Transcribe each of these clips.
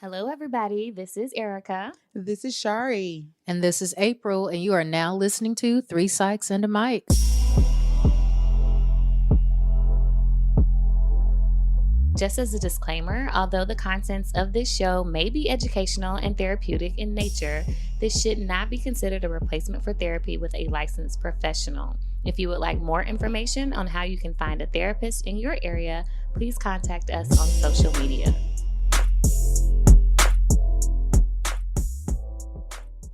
Hello, everybody. This is Erica. This is Shari. And this is April, and you are now listening to Three Psychs and a Mic. Just as a disclaimer, although the contents of this show may be educational and therapeutic in nature, this should not be considered a replacement for therapy with a licensed professional. If you would like more information on how you can find a therapist in your area, please contact us on social media.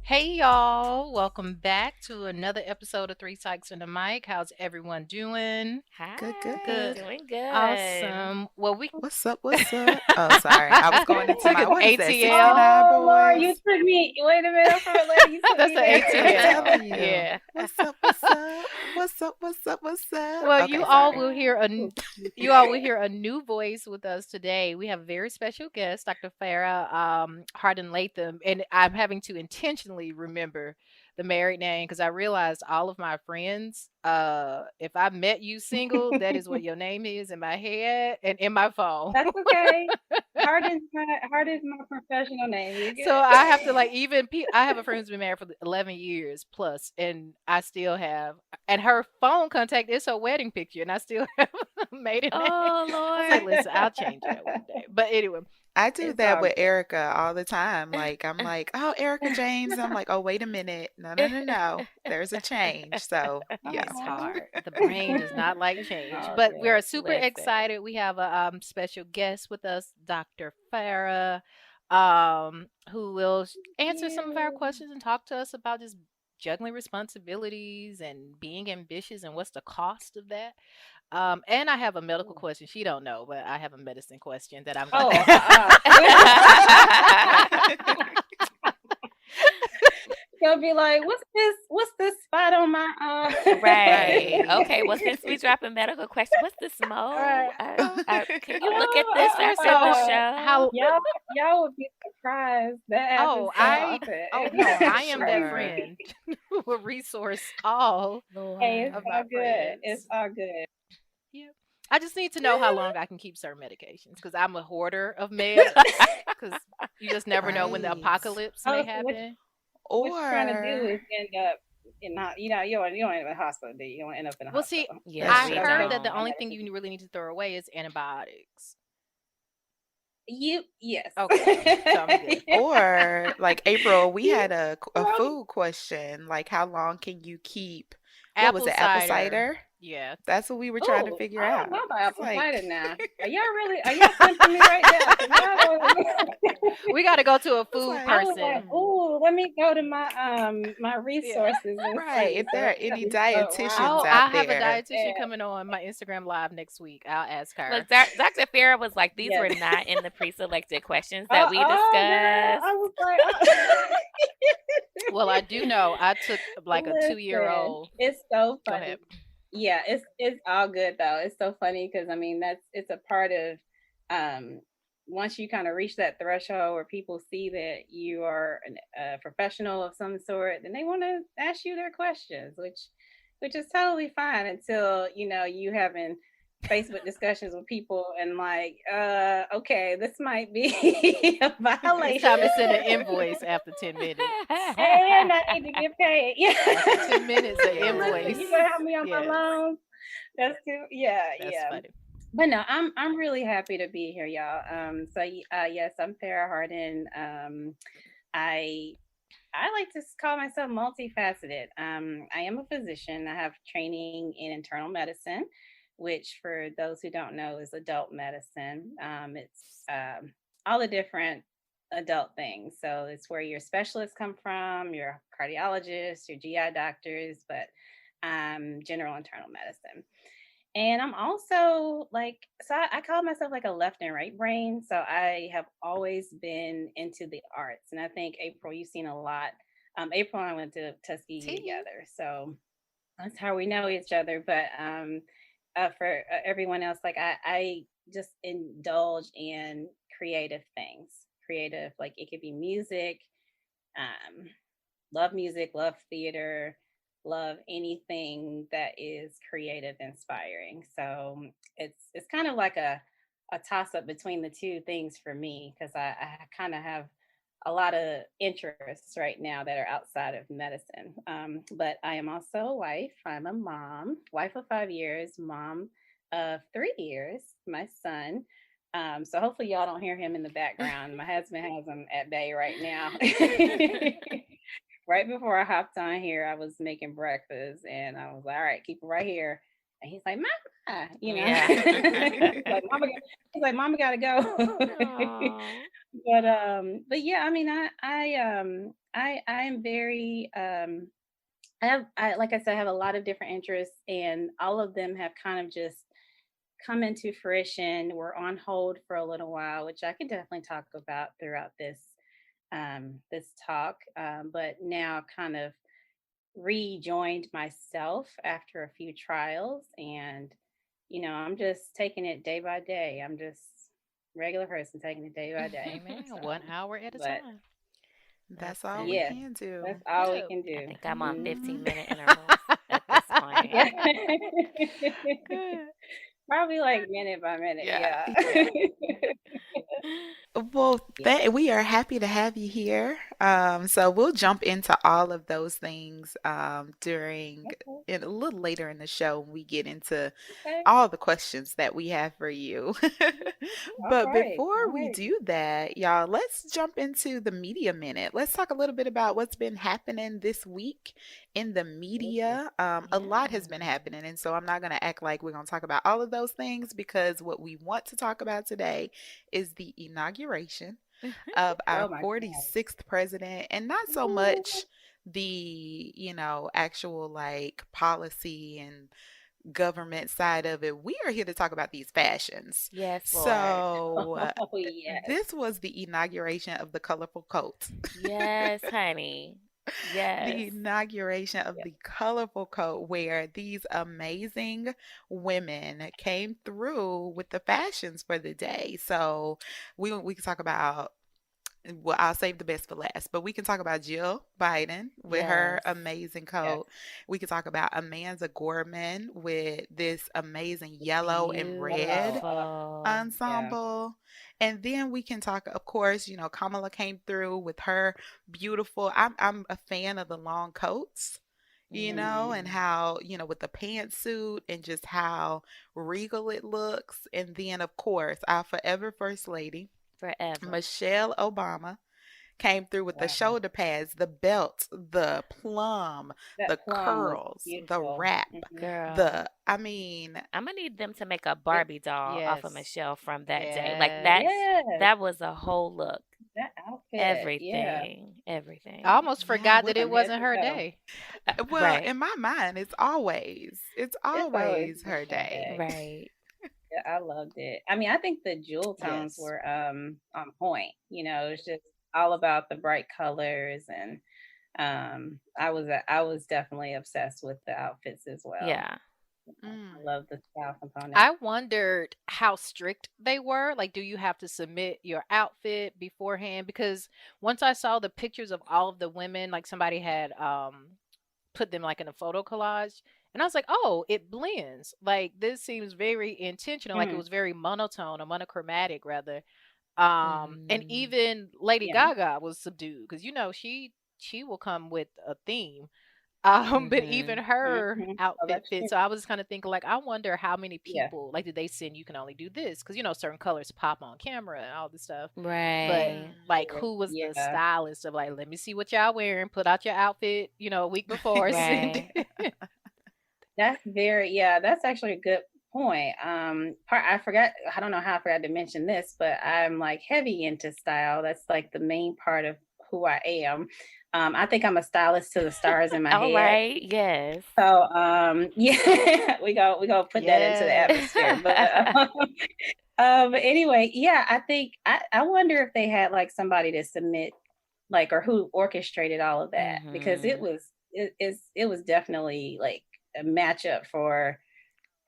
Hey, y'all. Welcome back to another episode of Three Psychs and a Mic. How's everyone doing? Hi. Good. Doing good. Awesome. Well, What's up? Oh, sorry. I was going into my, what is that, ATL? 69 Oh, Lord, you boys? took me. Wait a minute. I'm from Atlanta. You took That's me the there. ATL. I'm telling you. Yeah. What's up? Well, Okay, you all sorry. will hear a new voice with us today. We have a very special guest, Dr. Farah Hardin Latham, and I'm having to intentionally remember the married name because I realized all of my friends, if I met you single, that is what your name is in my head and in my phone. That's okay. Hard is my professional name. You So good? I have to I have a friend who's been married for 11 years plus, and I still have, and her phone contact is her wedding picture, and I still have maiden name. Oh, I was like, Lord. listen, I'll change that one day. But anyway, I do it's that all with good. Erica all the time. Like, I'm like, oh, Erica James. I'm like, oh, wait a minute. No. There's a change. So, yeah. It's Aw. hard. The brain does not like change. Oh, But good. we're super Listen. excited. We have a special guest with us, Dr. Farah, who will answer some of our You. questions and talk to us about just juggling responsibilities and being ambitious and what's the cost of that. And I have a medical question. She don't know, but I have a medicine question that I'm Oh, going to He'll be like, "What's this? What's this spot on my Right. Right. Okay. Well, since we drop a medical question, what's this mo? Right. Can you look at this First after of the all, show? how Y'all would be surprised. That happens so often. no, I am that Sure. friend who will resource all Hey, it's of all my good. It's friends. all good. Yeah. I just need to know how long I can keep certain medications because I'm a hoarder of meds. Because you just never know when the Right. apocalypse Oh, may so happen. what you're trying to do Or, is end up in not, you don't end up in the hospital, do you? You don't end up in the Well, see, hospital. Yeah, that's I we true. heard that the don't. only thing you really need to throw away is antibiotics. Yes. Okay, so I'm good. or like April, we had a Well, food question. Like, how long can you keep, what was Apple it, apple cider. cider? Yeah. That's what we were trying to oh, figure I don't out. know about It's apple like, cider now. Are y'all tempting me right now? 'Cause y'all don't- We got to go to a it's food like, I was like, person. oh, let me go to my Yeah. resources and right. see. If So there are any so dietitians Oh, wow. out I have a there, dietitian Yeah. coming on my Instagram live next week. I'll ask her. Look, Dr. Farah was like, these Yes. were not in the pre-selected questions that we Girl, discussed. I was like, Well, I do know I took like a listen, 2-year-old. it's so Go funny. ahead. Yeah, it's all good though. It's so funny because I mean it's a part of once you kind of reach that threshold where people see that you are a professional of some sort, then they want to ask you their questions, which is totally fine until you having Facebook discussions with people and like, okay, this might be a It's violation. time to send an invoice after 10 minutes. And I need to get paid. Yeah. After 10 minutes, an Yeah. Listen, invoice. you gonna help me on my Yes. loans? That's too. Yeah, That's yeah. funny. But no, I'm really happy to be here, y'all. Yes, I'm Farah Hardin. I I like to call myself multifaceted. I am a physician. I have training in internal medicine, which for those who don't know is adult medicine. It's all the different adult things. So it's where your specialists come from, your cardiologists, your GI doctors, but general internal medicine. And I'm also like, I call myself like a left and right brain. So I have always been into the arts. And I think, April, you've seen a lot. April and I went to Tuskegee Tea. together. So that's how we know each other. But for everyone else, like I just indulge in creative things. Creative, like it could be um, music, love theater, love anything that is creative, inspiring. So it's kind of like a toss up between the two things for me because I kind of have a lot of interests right now that are outside of medicine. But I am also a wife. I'm a mom, wife of 5 years, mom of 3 years, my son. So hopefully y'all don't hear him in the background. My husband has him at bay right now. Right before I hopped on here, I was making breakfast and I was like, all right, keep it right here. And he's like, Mama, Yeah. he's like, Mama gotta go. Aw. But yeah, I mean, I am very I like I said, I have a lot of different interests, and all of them have kind of just come into fruition. We're on hold for a little while, which I could definitely talk about throughout this talk. But now kind of rejoined myself after a few trials, and I'm just taking it day by day. I'm just regular person taking it day by day. Amen. So, 1 hour at a but time. That's all we Listen, yeah, can that's do. all we Yep. can I do. think I'm on Mhm. 15-minute intervals at this point. Yeah. Good. Probably like minute by minute. Yeah. Yeah. Yeah. Well, Yeah. we are happy to have you here. So we'll jump into all of those things during Okay. in a little later in the show when we get into Okay. all the questions that we have for you. All But right. before All we right. do that, y'all, let's jump into the media minute. Let's talk a little bit about what's been happening this week in the Ooh. media. A lot has been Yeah. happening, and so I'm not going to act like we're going to talk about all of those things because what we want to talk about today is the inauguration of our Oh my God. 46th president, and not so Ooh. much the, actual like policy and government side of it. We are here to talk about these fashions. Yes, Lord. So, Oh yes. this was the inauguration of the colorful coat. Yes, honey. Yes. The inauguration of Yes. the colorful coat, where these amazing women came through with the fashions for the day. So, we can talk about, well, I'll save the best for last, but we can talk about Jill Biden with her Yes. amazing Yes. coat. We can talk about Amanda Gorman with this amazing yellow and red Hello. Beautiful. Yeah. ensemble. And then we can talk, of course, Kamala came through with her beautiful. I'm a fan of the long coats, Hmm. and how, with the pantsuit and just how regal it looks. And then, of course, our forever First Lady, Forever. Michelle Obama, came through with the Wow. shoulder pads, the belt, the plum, That the plum was curls, the beautiful. wrap, Girl. I mean, I'm gonna need them to make a It, Barbie doll off of yes. Michelle from that day. Like that Yes. Yes. that was a whole look. That outfit. Yeah. Everything. I Everything. almost yeah, forgot what, that From it head wasn't to her toe. day. well, Right. in my mind, it's It's always always her Michelle day. Day. Right. Yeah, I loved it. I mean, I think the jewel tones Yes. were on point. It's just all about the bright colors, and I was definitely obsessed with the outfits as well. Yeah. I Mm. love the style component. I wondered how strict they were. Like, do you have to submit your outfit beforehand? Because once I saw the pictures of all of the women, like somebody had put them like in a photo collage, and I was like, oh, it blends. Like this seems very intentional. Like it Mm, was very monotone or monochromatic rather. And Hmm. even Lady yeah. Gaga was subdued because she will come with a theme. But even Hmm. her Hmm. Oh, outfit that's fit. true. So I was kind of thinking, like, I wonder how many Yeah. people, like, did they send you can only do this? Because, certain colors pop on camera and all this stuff. But, Right. like, Mm. who was the Yeah. stylist of, like, let me see what y'all wearing, put out your outfit, a week before, send Right. it. Yeah, that's actually a good point. I forgot, I don't know how I forgot to mention this, but I'm like heavy into style. That's like the main part of who I am. I think I'm a stylist to the stars in my All head. right. Yes. So yeah, we go put that into the Yes. atmosphere. But anyway, yeah, I think I wonder if they had like somebody to submit, like, or who orchestrated all of that, because Hmm. it was definitely like a matchup for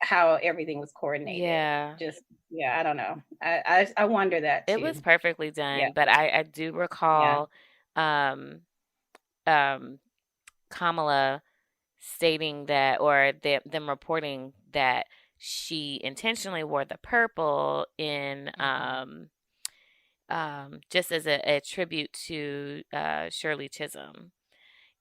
how everything was coordinated. Yeah. Just yeah, I don't know. I wonder that It was too. perfectly Yeah, done, but I do yeah. recall um um Kamala stating that, or them reporting that she intentionally wore the purple in Mhm. just as a tribute to Shirley Chisholm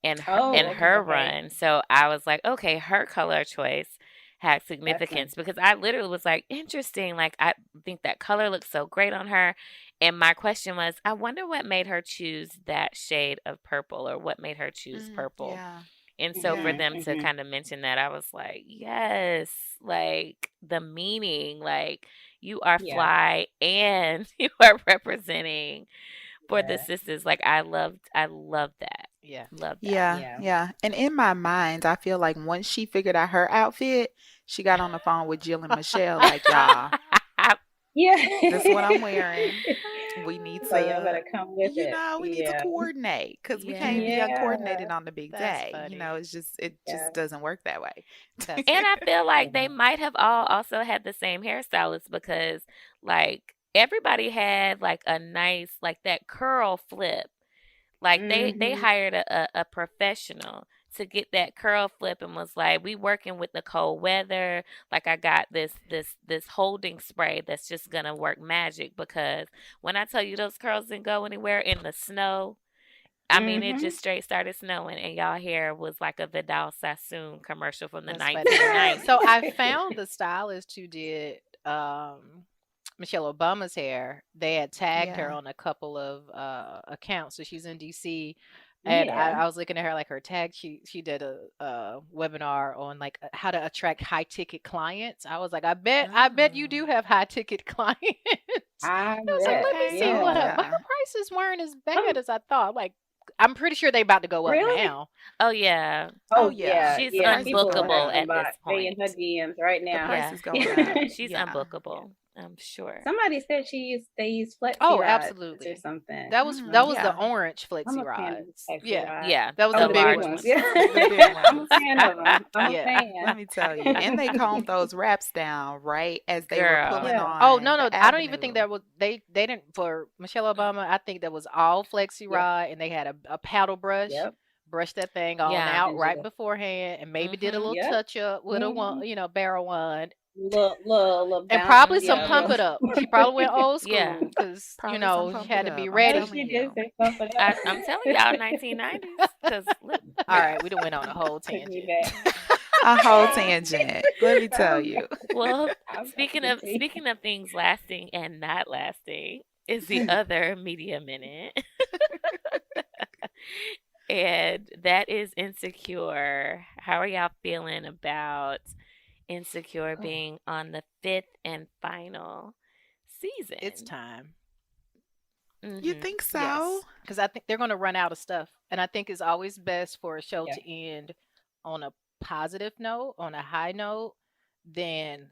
and Oh, okay, her okay. run. So I was like, okay, her color choice had That's nice. significance because I literally was like, interesting. Like I think that color looks so great on her. And my question was, I wonder what made her choose that shade of purple or what made her choose purple. Yeah. And so for Yeah. them to Mhm. kind of mention that, I was like, yes, like the meaning, like you are Yeah. fly and you are representing for the Yeah. sisters. Like I loved that. Yeah. Love that. Yeah, Yeah. yeah. And in my mind, I feel like once she figured out her outfit, she got on the phone with Jill and Michelle, like, y'all, Yeah. this is what I'm wearing. We need So y'all to, better come with it. we need to Yeah. coordinate because we can't be Yes. Yeah. uncoordinated on the big That's day. funny. It Yeah. just doesn't work that way. That's And I funny. feel like they Yeah. might have all also had the same hairstylist because like everybody had like a nice like that curl flip. Like they Mhm. hired a professional to get that curl flip and was like, we working with the cold weather. Like I got this holding spray that's just gonna work magic because when I tell you those curls didn't go anywhere in the snow, I mean it Mhm. just straight started snowing and y'all hair was like a Vidal Sassoon commercial from the That's funny. So 1990s. I found the stylist who did Michelle Obama's hair. They had tagged her Yeah. on a couple of accounts. So she's in DC. And Yeah. I was looking at her like her tag. She did a webinar on like how to attract high ticket clients. I was like, I bet you do Oh, have high ticket clients. I I was like, bet. let me Okay. see what Yeah. her, but her yeah. prices weren't as bad Um, as I thought. Like, I'm pretty sure they about to go up really? now. Oh yeah. Oh, Oh yeah. yeah, She's The yeah. price is People going have unbookable up. at this inbox they in her point. DMs right The now. price Yeah. is going up. She's Yeah. Yeah. unbookable, I'm sure. Somebody said they use flexi Oh, rods or absolutely. something. That was the Yeah. orange I'm flexi a fan of the rods. flexi Yeah. rods. Yeah, That was Oh, the the the big large large ones. ones. ones. Yeah, The big I'm a ones. fan of them. I'm a Yeah. Let fan. me tell you. And they combed those wraps down, right? As they were pulling Girl. Yeah. Oh, no, on no, the I don't even think avenue. that was they didn't for Michelle Obama, I think that was all flexi Yep. rod and they had a paddle brush, Yep. brushed that thing on Yeah. out And right just beforehand and maybe did a little Mhm. yep. touch up with a Mm-hmm. one, barrel wand Little and bounce. probably some Yeah. pump Mhm. it up. She probably went old Yeah. school because, Probably some she pump it had to up. be I'm Oh, ready. telling she did you. say pump it up. I'm telling y'all 1990s cuz look. All right, we done went on a whole Took me tangent. back. A whole Okay. tangent. Let me tell Okay. you. Well, I'm back speaking to of tea. things lasting and not lasting is the other media minute. And that is Insecure. How are y'all feeling about Insecure Oh, being on the 5th and final It's season? time. You Mhm. think so? Yes, because I think they're going to run out of stuff, and I think it's always best for a show yeah. to end on a positive note, on a high note, than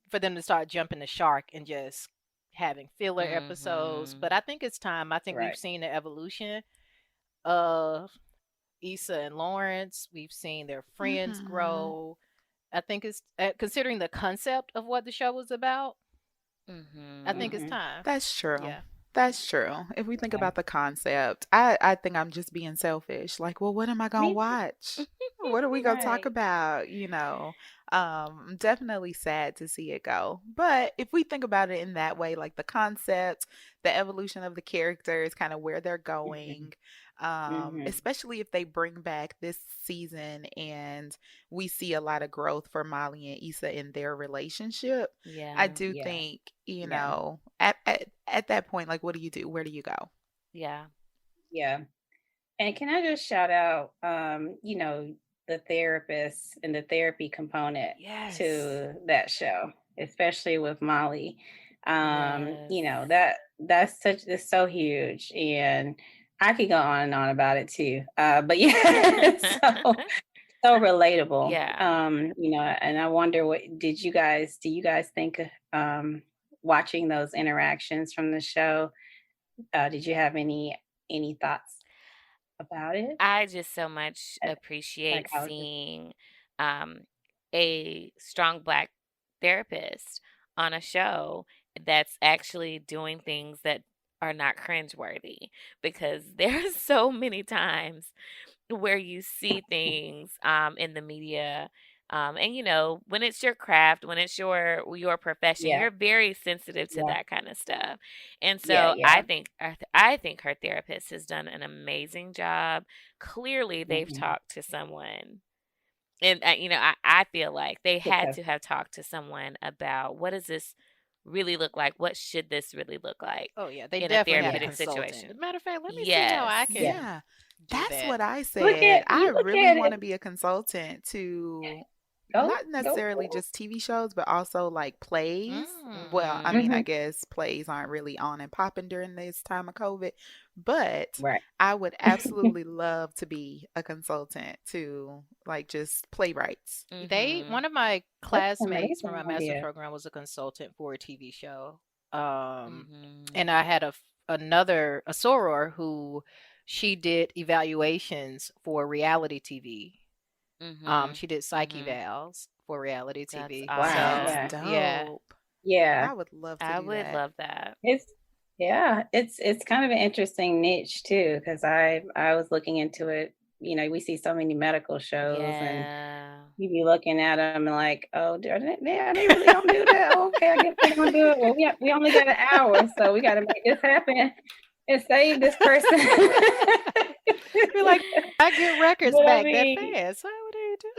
for them to start jumping the shark and just having filler episodes. But Mhm. I think it's time. I think we've Right. seen the evolution of Issa and Lawrence. We've seen their friends Hmm. grow. I think it's considering the concept of what the show was about. I Mhm. think it's Hmm. time. That's true. Yeah. That's true. If we think Yeah. about the concept, I think I'm just being selfish. Like, well, what am I gonna Me too. watch? What are we gonna talk Right. about? I'm definitely sad to see it go. But if we think about it in that way, like the concept, the evolution of the characters, kind of where they're Hmm. going, Hmm. especially if they bring back this season and we see a lot of growth for Molly and Issa in their relationship, I Yeah. do Yeah. think, Yeah. at that point, like, what do you do? Where do you go? Yeah. Yeah. And can I just shout out, the therapist and the therapy component Yes. to that show, especially with Molly. Yes. That's so huge, and I could go on and on about it too. But yeah, so relatable. Yeah. And I wonder, what did you guys do? You guys think, watching those interactions from the show? Did you have any thoughts about it? I just so much As a appreciate psychologist. seeing um, a strong black therapist on a show that's actually doing things that are not cringeworthy because there's so many times where you see things in the media. And when it's your craft, when it's your profession, Yeah. you're very sensitive to Yeah. that kind of stuff. And Yeah. so Yeah. I think her therapist has done an amazing job. Clearly, they've Hmm. talked to someone. And I feel like they had Because to have talked to someone about, what does this really look like? What should this really look like Oh yeah, they in a definitely had a therapeutic yeah. consultant. situation? Matter of fact, let me see how Yes. I can Yeah. do That's that. what I Look said. at I you. Look really at want it. to be a consultant to Go. not Go necessarily for just TV shows, but also like plays. Well, I it. mean, Mm. I Hmm. guess plays aren't really on and popping during this time of COVID, but Right. I would absolutely love to be a consultant to like just playwrights. They Mhm. one of my That's an classmates from amazing my master's idea. program was a consultant for a TV show. Um, Mhm. and I had a soror who she did evaluations for reality TV. Mhm. She did psych Mhm. evals for reality That's TV. Wow. That's So Yeah. awesome. yeah, dope. Yeah. I would love to I do would that. love that. It's yeah, it's kind of an interesting niche too, because I was looking into it. You know, we see so many medical shows, and Yeah. you be looking at them and like, oh, are they really gonna do that? Okay, I guess they're gonna do it. Well, we only got an hour, so we got to make this happen and save this person. be like, I get records But I back that mean, fast. How would they do?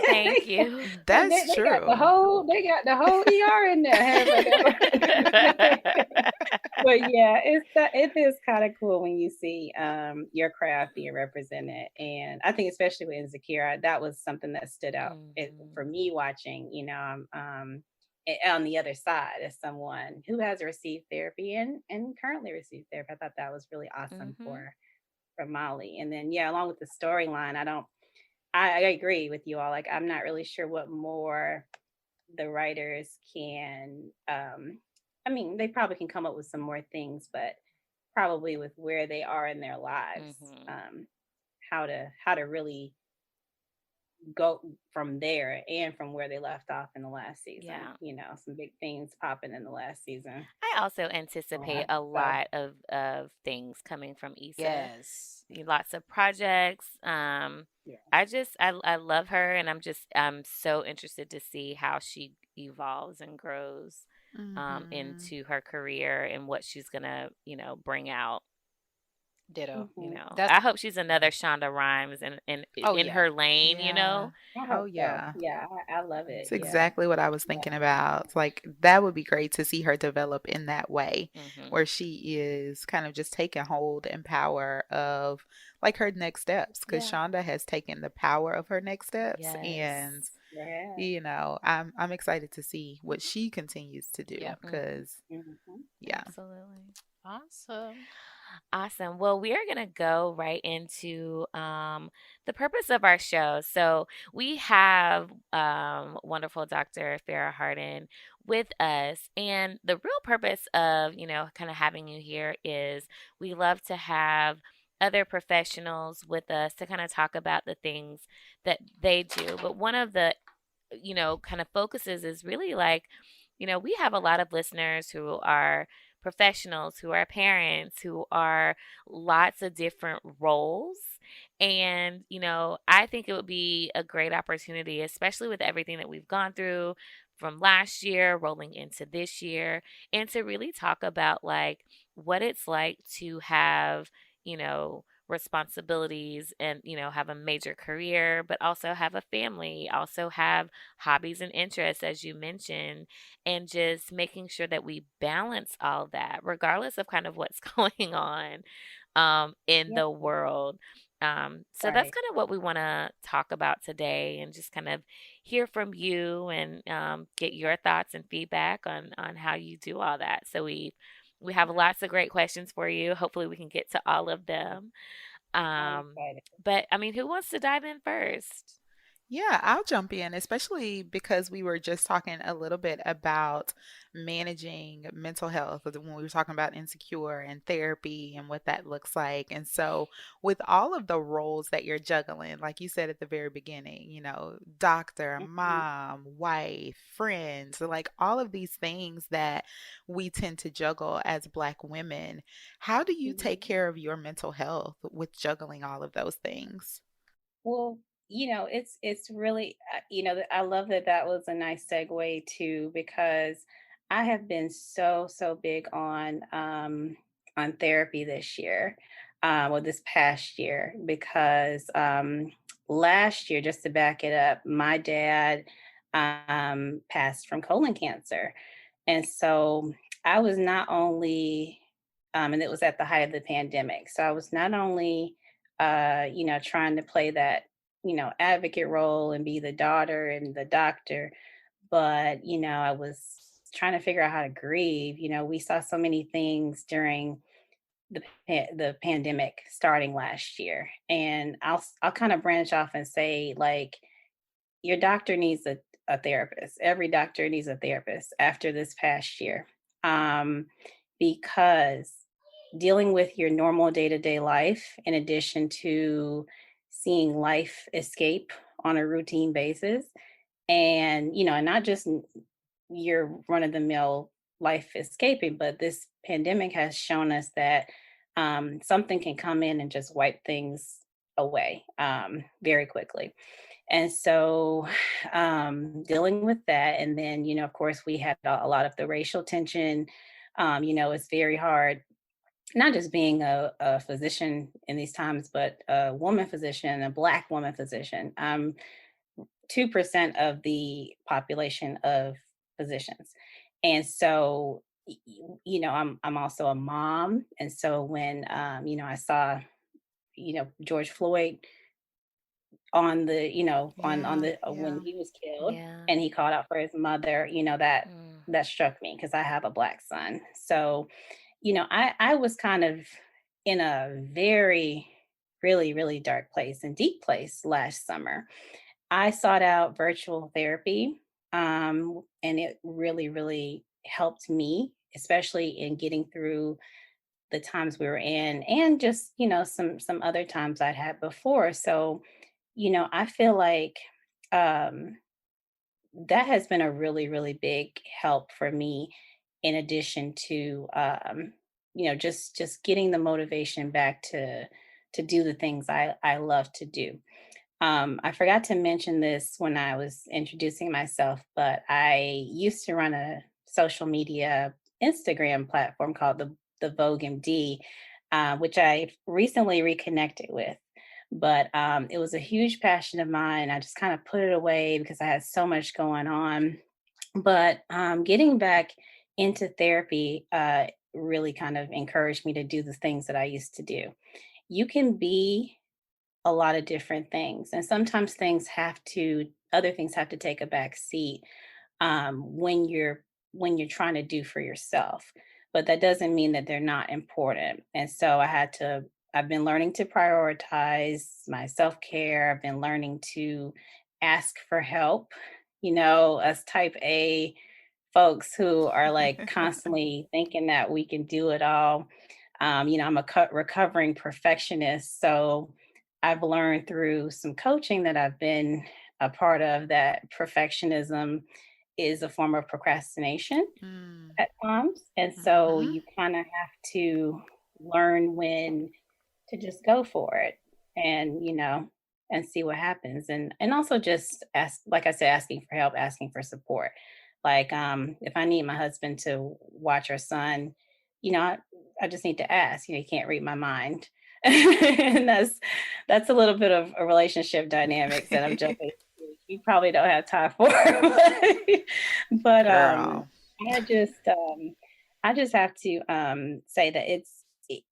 Thank you. and That's true. they got the whole ER in there. But yeah, it is kind of cool when you see your craft being represented, and I think especially with Insecure, that was something that stood out Mhm. for me watching. You know, on the other side as someone who has received therapy and currently received therapy. I thought that was really awesome Mhm. for Molly. And then yeah, along with the storyline, I agree with you all. Like I'm not really sure what more the writers can I mean, they probably can come up with some more things, but probably with where they are in their lives, Mhm. how to really go from there and from where they left off in the last season. Yeah. You know, some big things popping in the last season. I also A lot. anticipate a So lot of things coming from Issa. Yes. Lots of projects. yeah. I love her, and I'm so interested to see how she evolves and grows Hmm. into her career and what she's gonna, bring out. Ditto. Hmm. That's I hope she's another Shonda Rhimes oh in yeah. her lane. Yeah. I Oh, hope so. yeah. Yeah, I love it. It's Yeah. exactly what I was Yeah. thinking about. It's like that would be great to see her develop in that way, Mhm. where she is kind of just taking hold and power of like her next steps. Because Yeah. Shonda has taken the power of her next steps, and Yes. Yeah. I'm excited to see what she continues to do. Yep. Mhm. Because Hmm. yeah, Absolutely. Awesome. Awesome. Well, we are going to go right into the purpose of our show. So, we have wonderful Dr. Farah Hardin with us. And the real purpose of, kind of having you here is we love to have other professionals with us to kind of talk about the things that they do. But one of the kind of focuses is really like, we have a lot of listeners who are professionals, who are parents, who are lots of different roles. And, I think it would be a great opportunity, especially with everything that we've gone through from last year rolling into this year, and to really talk about like what it's like to have, responsibilities and have a major career, but also have a family, also have hobbies and interests, as you mentioned, and just making sure that we balance all that, regardless of kind of what's going on in Yeah. the world. So that's Right. kind of what we want to talk about today, and just kind of hear from you and get your thoughts and feedback on how you do all that. So we have lots of great questions for you. Hopefully, we can get to all of them. I'm Um, excited. but I mean, who wants to dive in first? yeah, I'll jump in, especially because we were just talking a little bit about managing mental health when we were talking about insecure and therapy and what that looks like. And so, with all of the roles that you're juggling, like you said at the very beginning, doctor, Hmm. mom, wife, friends, so like all of these things that we tend to juggle as Black women, how do you take Hmm. care of your mental health with juggling all of those things? Well, it's really, I love that that was a nice segue too, because I have been so big on therapy this year, or this past year, because last year, just to back it up, my dad passed from colon cancer. And so I was not only, and it was at the height of the pandemic. So I was not only, trying to play that, advocate role and be the daughter and the doctor, but, I was trying to figure out how to grieve. We saw so many things during the pandemic starting last year. And I'll kind of branch off and say, like, your doctor needs a therapist. Every doctor needs a therapist after this past year. Um, because dealing with your normal day-to-day life, in addition to seeing life escape on a routine basis, and and not just your run-of-the-mill life escaping, but this pandemic has shown us that something can come in and just wipe things away very quickly. And so, dealing with that, and then, of course, we had a lot of the racial tension. It's very hard, not just being a physician in these times, but a woman physician, a Black woman physician. 2% of the population of physicians. And so, I'm also a mom. And so when, I saw, George Floyd on the on Yeah, the when yeah. he was killed, Yeah. and he called out for his mother, Mm. that struck me because I have a Black son. So I was kind of in a very really dark place and deep place last summer. I sought out virtual therapy, and it really helped me, especially in getting through the times we were in, and just some other times I'd had before. So I feel like um, that has been a really big help for me, in addition to just getting the motivation back to do the things I love to do. I forgot to mention this when I was introducing myself, but I used to run a social media Instagram platform called the Vogue MD, which I recently reconnected with. But it was a huge passion of mine. I just kind of put it away because I had so much going on. But getting back into therapy really kind of encouraged me to do the things that I used to do. You can be a lot of different things, and sometimes other things have to take a back seat when you're trying to do for yourself. But that doesn't mean that they're not important. And so I've been learning to prioritize my self-care. I've been learning to ask for help. Us type A folks who are like constantly thinking that we can do it all. I'm a recovering perfectionist. So I've learned through some coaching that I've been a part of, that perfectionism is a form of procrastination Mm. at times. And so Mhm. you kind of have to learn when to just go for it, and and see what happens, and also just ask, like I said, asking for help, asking for support. Like if I need my husband to watch our son, you know i, I just need to ask. He can't read my mind. And that's a little bit of a relationship dynamics that I'm jumping to. You probably don't have time for. But Girl. i just um I just have to say that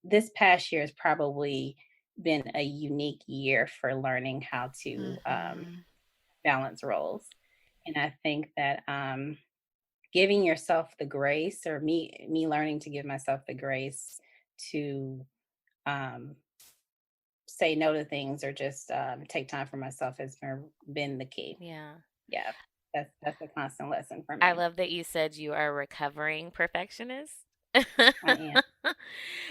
this past year has probably been a unique year for learning how to Mhm. balance roles. And I think that giving yourself the grace, or me learning to give myself the grace to um, say no to things, or just take time for myself, has been the key. Yeah. Yeah, that's a constant lesson for I me. love that you said you are a recovering perfectionist. I am. I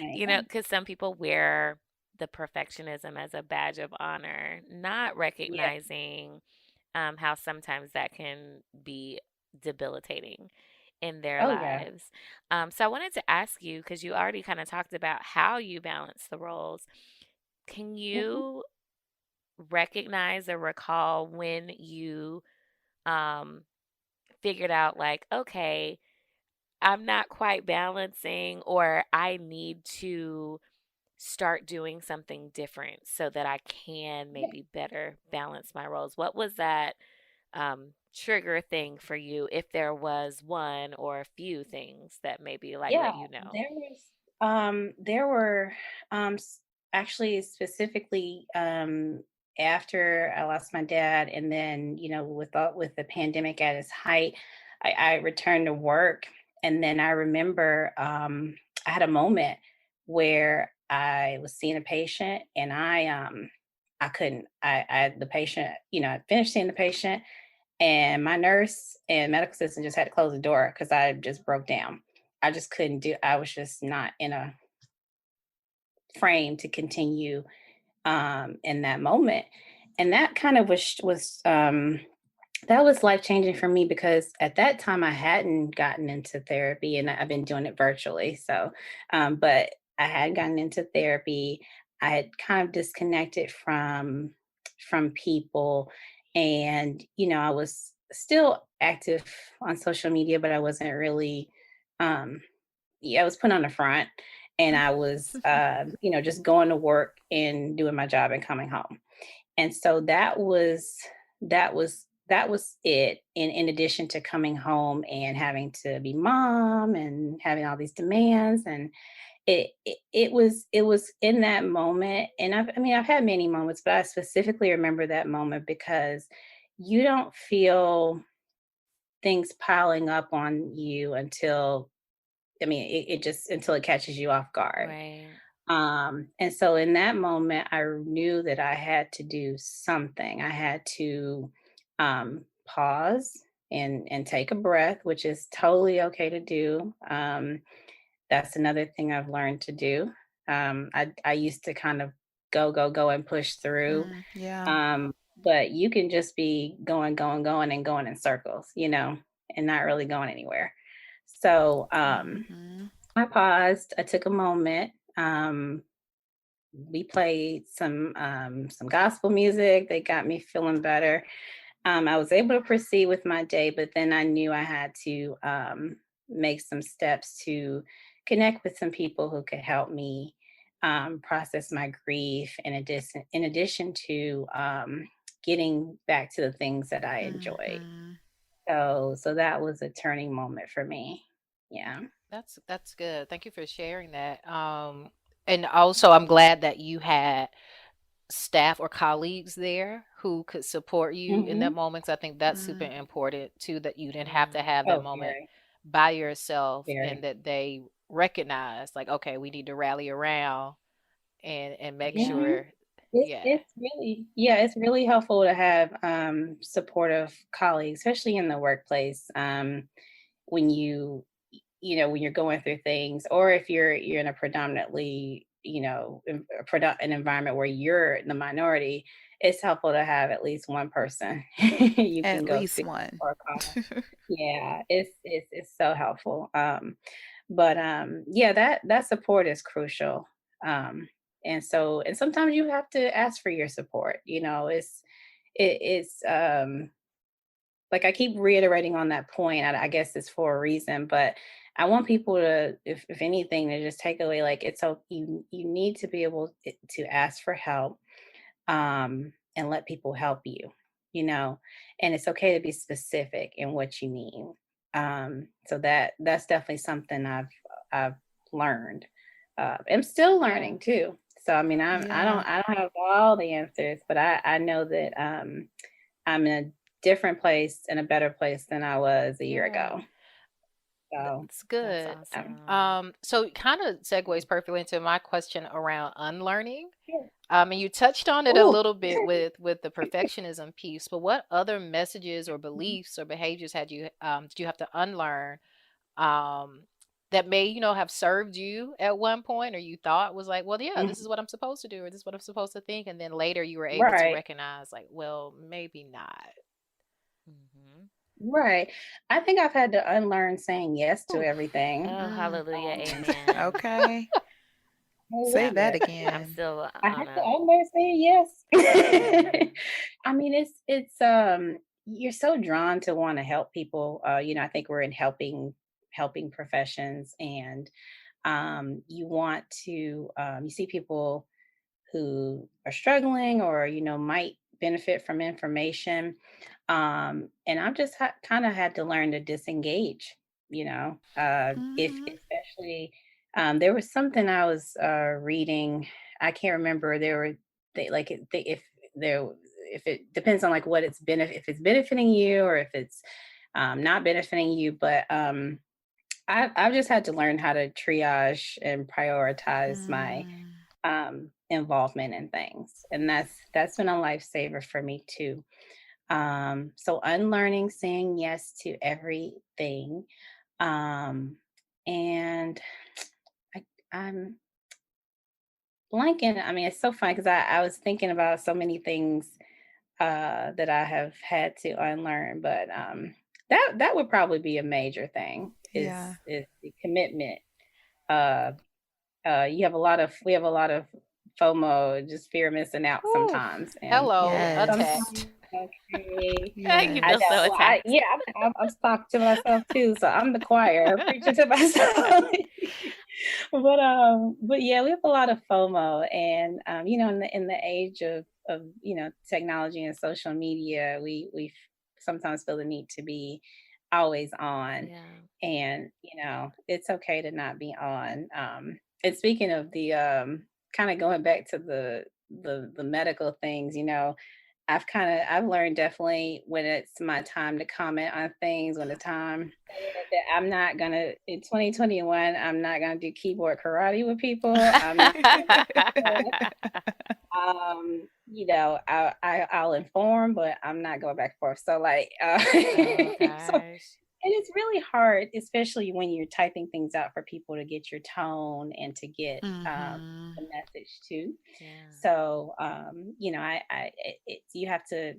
am. Because some people wear the perfectionism as a badge of honor, not Yeah. recognizing how sometimes that can be debilitating in their Oh yeah. lives. So I wanted to ask you, because you already kind of talked about how you balance the roles. Can Mhm. you recognize or recall when you um, figured out, like, okay, I'm not quite balancing, or I need to start doing something different so that I can Yeah, maybe better balance my roles? What was that trigger thing for you, if there was one or a few things that maybe like yeah, let you know? there were actually specifically after I lost my dad, and then with the pandemic at its height, I returned to work, and then I remember I had a moment where I was seeing a patient, and I couldn't I the patient, I finished seeing the patient, and my nurse and medical assistant just had to close the door because I just broke down. I just couldn't do. I was just not in a frame to continue in that moment, and that kind of was that was life changing for me because at that time I hadn't gotten into therapy, and I've been doing it virtually. But I had gotten into therapy. I had kind of disconnected from people, and I was still active on social media, but I wasn't really. Um, yeah, I was put on the front, and I was, just going to work and doing my job and coming home. And so that was it. In addition to coming home and having to be mom and having all these demands, and it was in that moment. And I've had many moments, but I specifically remember that moment because you don't feel things piling up on you until it just until it catches you off guard. Right. And so in that moment, I knew that I had to do something. I had to pause and take a breath, which is totally okay to do. That's another thing I've learned to do. I used to kind of go and push through, Yeah. but you can just be going, and going in circles, and not really going anywhere. So Hmm. I paused. I took a moment. We played some gospel music. They got me feeling better. I was able to proceed with my day, but then I knew I had to make some steps to connect with some people who could help me process my grief. In addition to getting back to the things that I enjoyed. Hmm. So that was a turning moment for me. Yeah. That's good. Thank you for sharing that. And also, I'm glad that you had staff or colleagues there who could support you in that Hmm. moment. 'Cause I think that's super Mm. important too, that you didn't have to Mm. have that Oh, moment very, by yourself, and very. that they recognize, like, okay, we need to rally around and make Yeah. Mhm. sure. It's Yeah. it's really yeah, it's really helpful to have supportive colleagues, especially in the workplace. When when you're going through things, or if you're in a predominantly, an environment where you're the minority, it's helpful to have at least one person you can At go least to one. or call. Yeah, it's so helpful. But yeah, that support is crucial. And sometimes you have to ask for your support. It's like I keep reiterating on that point. I guess it's for a reason, but I want people to, if anything, to just take away, like, it's so you need to be able to ask for help, and let people help you, you know, and it's okay to be specific in what you need. So that's definitely something I've learned. I'm still Yeah. learning too. So I mean, I Yeah. don't have all the answers, but I know that I'm in a different place, in a better place than I was a year Yeah. ago. So That's That's good. awesome. So it kind of segues perfectly into my question around unlearning. yeah. And you touched on it a Ooh. little bit with the perfectionism piece, but what other messages or beliefs or behaviors did you have to unlearn, um, that may, have served you at one point, or you thought was like, well, yeah, this Mhm. is what I'm supposed to do, or this is what I'm supposed to think, and then later you were able to Right. recognize, like, well, maybe not. Hmm. Right. I think I've had to unlearn saying yes to Oof. everything. Oh, Mm. hallelujah. Um, Amen. Okay. I Say love that it. I'm again. still I on have to a almost say yes. yeah. I mean, it's you're so drawn to want to help people. I think we're in helping professions, and you want to you see people who are struggling or might benefit from information, and I've just kind of had to learn to disengage, if Mhm. especially there was something I was reading. I can't remember. There were they like it- they, if there if it depends on like what it's benefit if it's benefiting you or if it's not benefiting you, but I've just had to learn how to triage and prioritize my Mm. involvement in things, and that's been a lifesaver for me too. So unlearning saying yes to everything, and I, I'm blanking. I mean, it's so funny because I was thinking about so many things that I have had to unlearn, but that would probably be a major thing. Yeah. Is the commitment. Uh, you have a lot of we have a lot of FOMO, just fear of missing out Whew. sometimes, and Hello, Yes. attacked. sometimes okay. You I feel Yes. so know. attacked. Yeah, I'm talking to myself too, so I'm the choir preaching to myself. But yeah, we have a lot of FOMO, and in the age of technology and social media, we sometimes feel the need to be always on, Yeah. and it's okay to not be on. And speaking of the kind of going back to the medical things, I've learned definitely when it's my time to comment on things, when the time that I'm not gonna in 2021, I'm not gonna do keyboard karate with people. I'm not I'll inform, but I'm not going back and forth. So like Oh so gosh. and it's really hard, especially when you're typing things out for people to get your tone and to get Mhm. the message too. Yeah. So you have to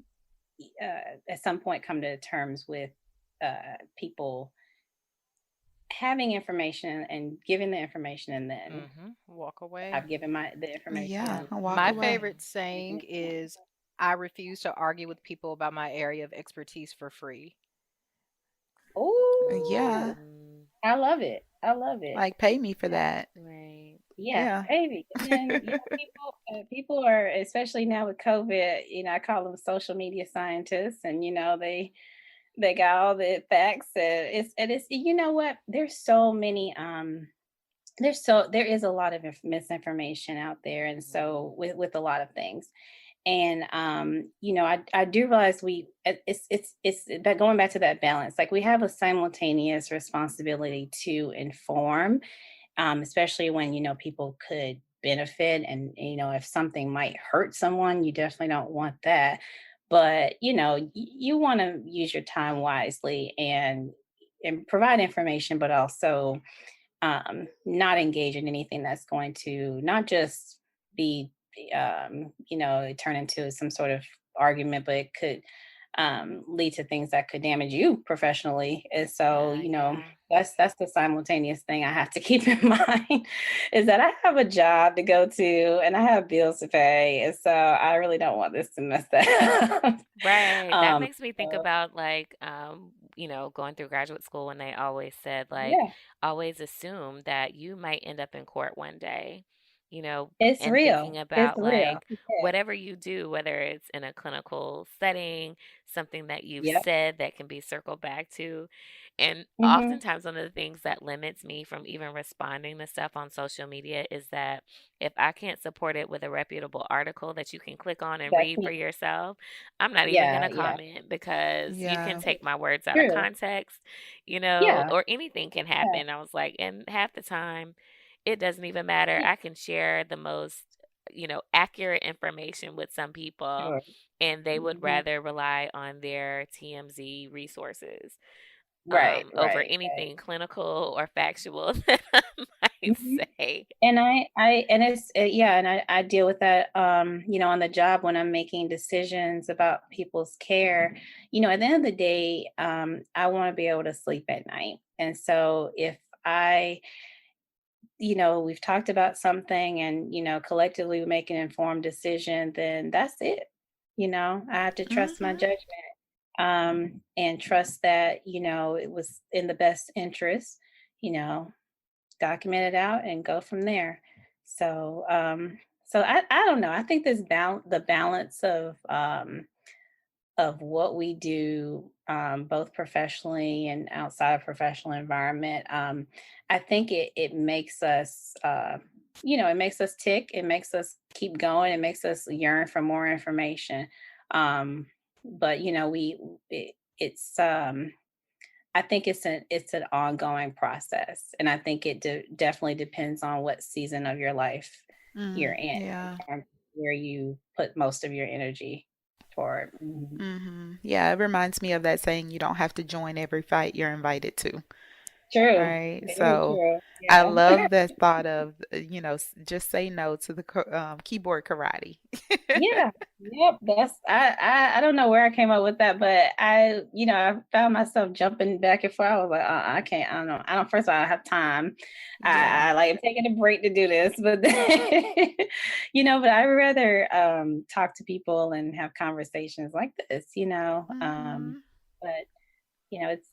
at some point come to terms with people having information and giving the information, and then Walk away. I've given the Yeah, Yeah. information, walk My and away. favorite saying then is I refuse to argue with people about my area of expertise for free. oh, Yeah. Mm, I love it. I love it. Like pay me for that. right. Yeah, Yeah. baby. And then people are, especially now with COVID. I call them social media scientists, and they got all the facts. And it's you know what? There's so many. There is a lot of misinformation out there, and Mhm. so with a lot of things. And I do realize it's that going back to that balance, like we have a simultaneous responsibility to inform, especially when people could benefit, and if something might hurt someone, you definitely don't want that. But you want to use your time wisely and provide information, but also not engage in anything that's going to not just be, turn into some sort of argument, but it could lead to things that could damage you professionally. And so, Yeah. that's the simultaneous thing I have to keep in mind is that I have a job to go to and I have bills to pay. And so I really don't want this to mess that up. Right. That um, makes me think so, about like going through graduate school when they always said like yeah, always assume that you might end up in court one day, it's and thinking real. It's about real. like Yeah. whatever you do, whether it's in a clinical setting, something that you've Yep. said that can be circled back to. And Hmm. oftentimes one of the things that limits me from even responding to stuff on social media is that if I can't support it with a reputable article that you can click on and That's read for me. yourself, I'm not even going Yeah. to Yeah. comment because you can Yeah. take my words out of True. context, Yeah, or anything can yeah, happen. I was like, and half the time, it doesn't even matter. yeah, I can share the most, accurate information with some people, sure. and they would Mhm. rather rely on their TMZ resources Right, over right, right. anything clinical or factual that I might Mhm. say. And and it's yeah, and I deal with that on the job when I'm making decisions about people's care. At the end of the day, I want to be able to sleep at night. And so if I we've talked about something and, collectively we make an informed decision, then that's it. I have to trust my Mhm. judgment, and trust that, it was in the best interest, you know, document it out and go from there. So I don't know. I think the balance of what we do, both professionally and outside of professional environment, I think it makes us, it makes us tick. It makes us keep going. It makes us yearn for more information. Um, but it's, I think it's an ongoing process, and I think it definitely depends on what season of your life you're in Yeah. terms of where you put most of your energy toward. Mhm. Yeah, it reminds me of that saying, you don't have to join every fight you're invited to. True. Right. Very So true. I Yeah. love the thought of, just say no to the keyboard karate. Yeah. Yep. I don't know where I came up with that, but I found myself jumping back and forth. I was like, I can't, I don't know. I don't first of all I don't have time. Yeah. I like taking a break to do this, but but I would rather talk to people and have conversations like this. Hmm. But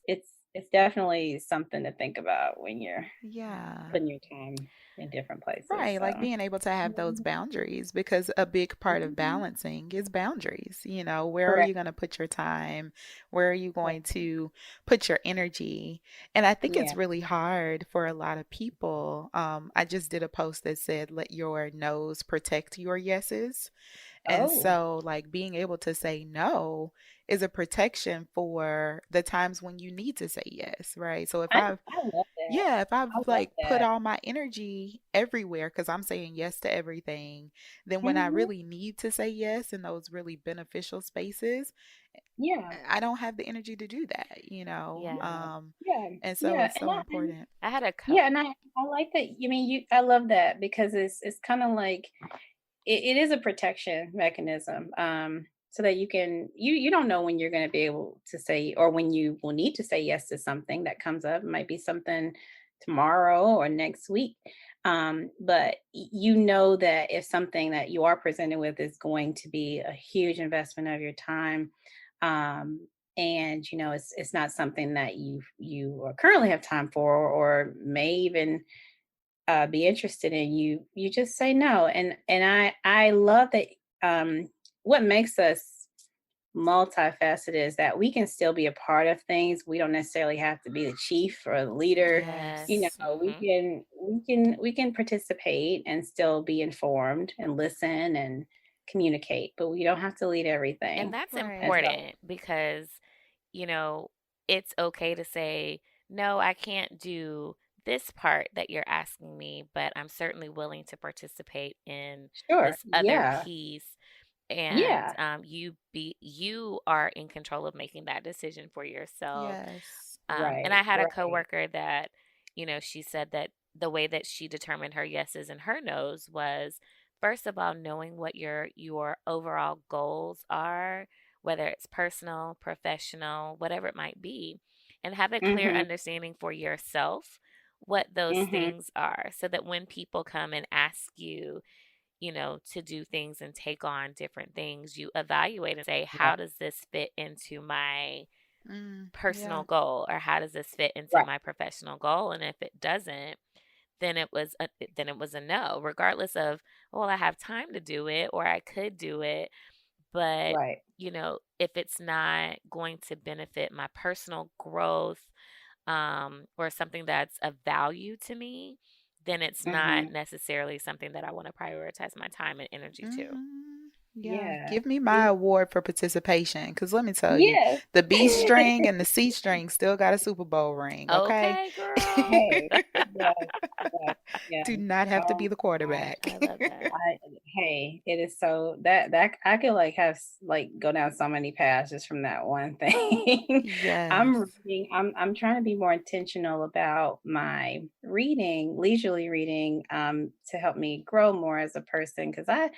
it's definitely something to think about when you're Yeah. putting your time in different places. Right, like So being able to have those mhm. boundaries because a big part of Mhm. balancing is boundaries. Where are Correct. you going to put your time? Where are you Correct. going to put your energy? And I think Yeah. it's really hard for a lot of people. I just did a post that said, let your no's protect your yeses. And Oh, so, like, being able to say no is a protection for the times when you need to say yes, right? So if I I've I love that. yeah, if I've I love like put that. all my energy everywhere because I'm saying yes to everything, then when I Mhm. really need to say yes in those really beneficial spaces, Yeah. I don't have the energy to do that. Yeah. Yeah. And so Yeah. it's so important. I had a co Yeah, and I like that. I love that because it's kind of like it is a protection mechanism. So that you don't know when you're going to be able to say, or when you will need to say yes to something that comes up. It might be something tomorrow or next week. But you know that if something that you are presented with is going to be a huge investment of your time, and it's not something that you currently have time for, or may even be interested in, you just say no. And I love that. What makes us multifaceted is that we can still be a part of things. We don't necessarily have to be the chief or the leader. Yes. We Mhm. can participate and still be informed and listen and communicate, but we don't have to lead And everything that's as Right. well. important because, you know, it's okay to say, no, I can't do this part that you're asking me, but I'm certainly willing to participate in Sure. this other Yeah. piece. And Yeah. you are in control of making that decision for yourself. Yes. And I Right. had a Right. coworker that, she said that the way that she determined her yeses and her nos was, first of all, knowing what your overall goals are, whether it's personal, professional, whatever it might be, and have a clear Mhm. understanding for yourself what those Mhm. things are, so that when people come and ask you, to do things and take on different things, you evaluate and say, Right. how does this fit into my Yeah. personal goal, or how does this fit into Right. my professional goal? And if it doesn't, then it was a no, regardless of, well, I have time to do it or I could do it, but Right. if it's not going to benefit my personal growth, or something that's of value to me, then it's not Mhm. necessarily something that I want to prioritize my time and energy to. Yeah, Yeah. give me my Yeah. award for participation because let me tell you, Yes. the B string and the C string still got a Super Bowl ring, okay? Okay, girl. Hey. Yes. Yes. Yes. Do not have to Oh be the my gosh. quarterback. I love that. I Hey, it is so that I could like go down so many paths just from that one thing. Yes. I'm trying to be more intentional about my reading, leisurely reading, to help me grow more as a person, because I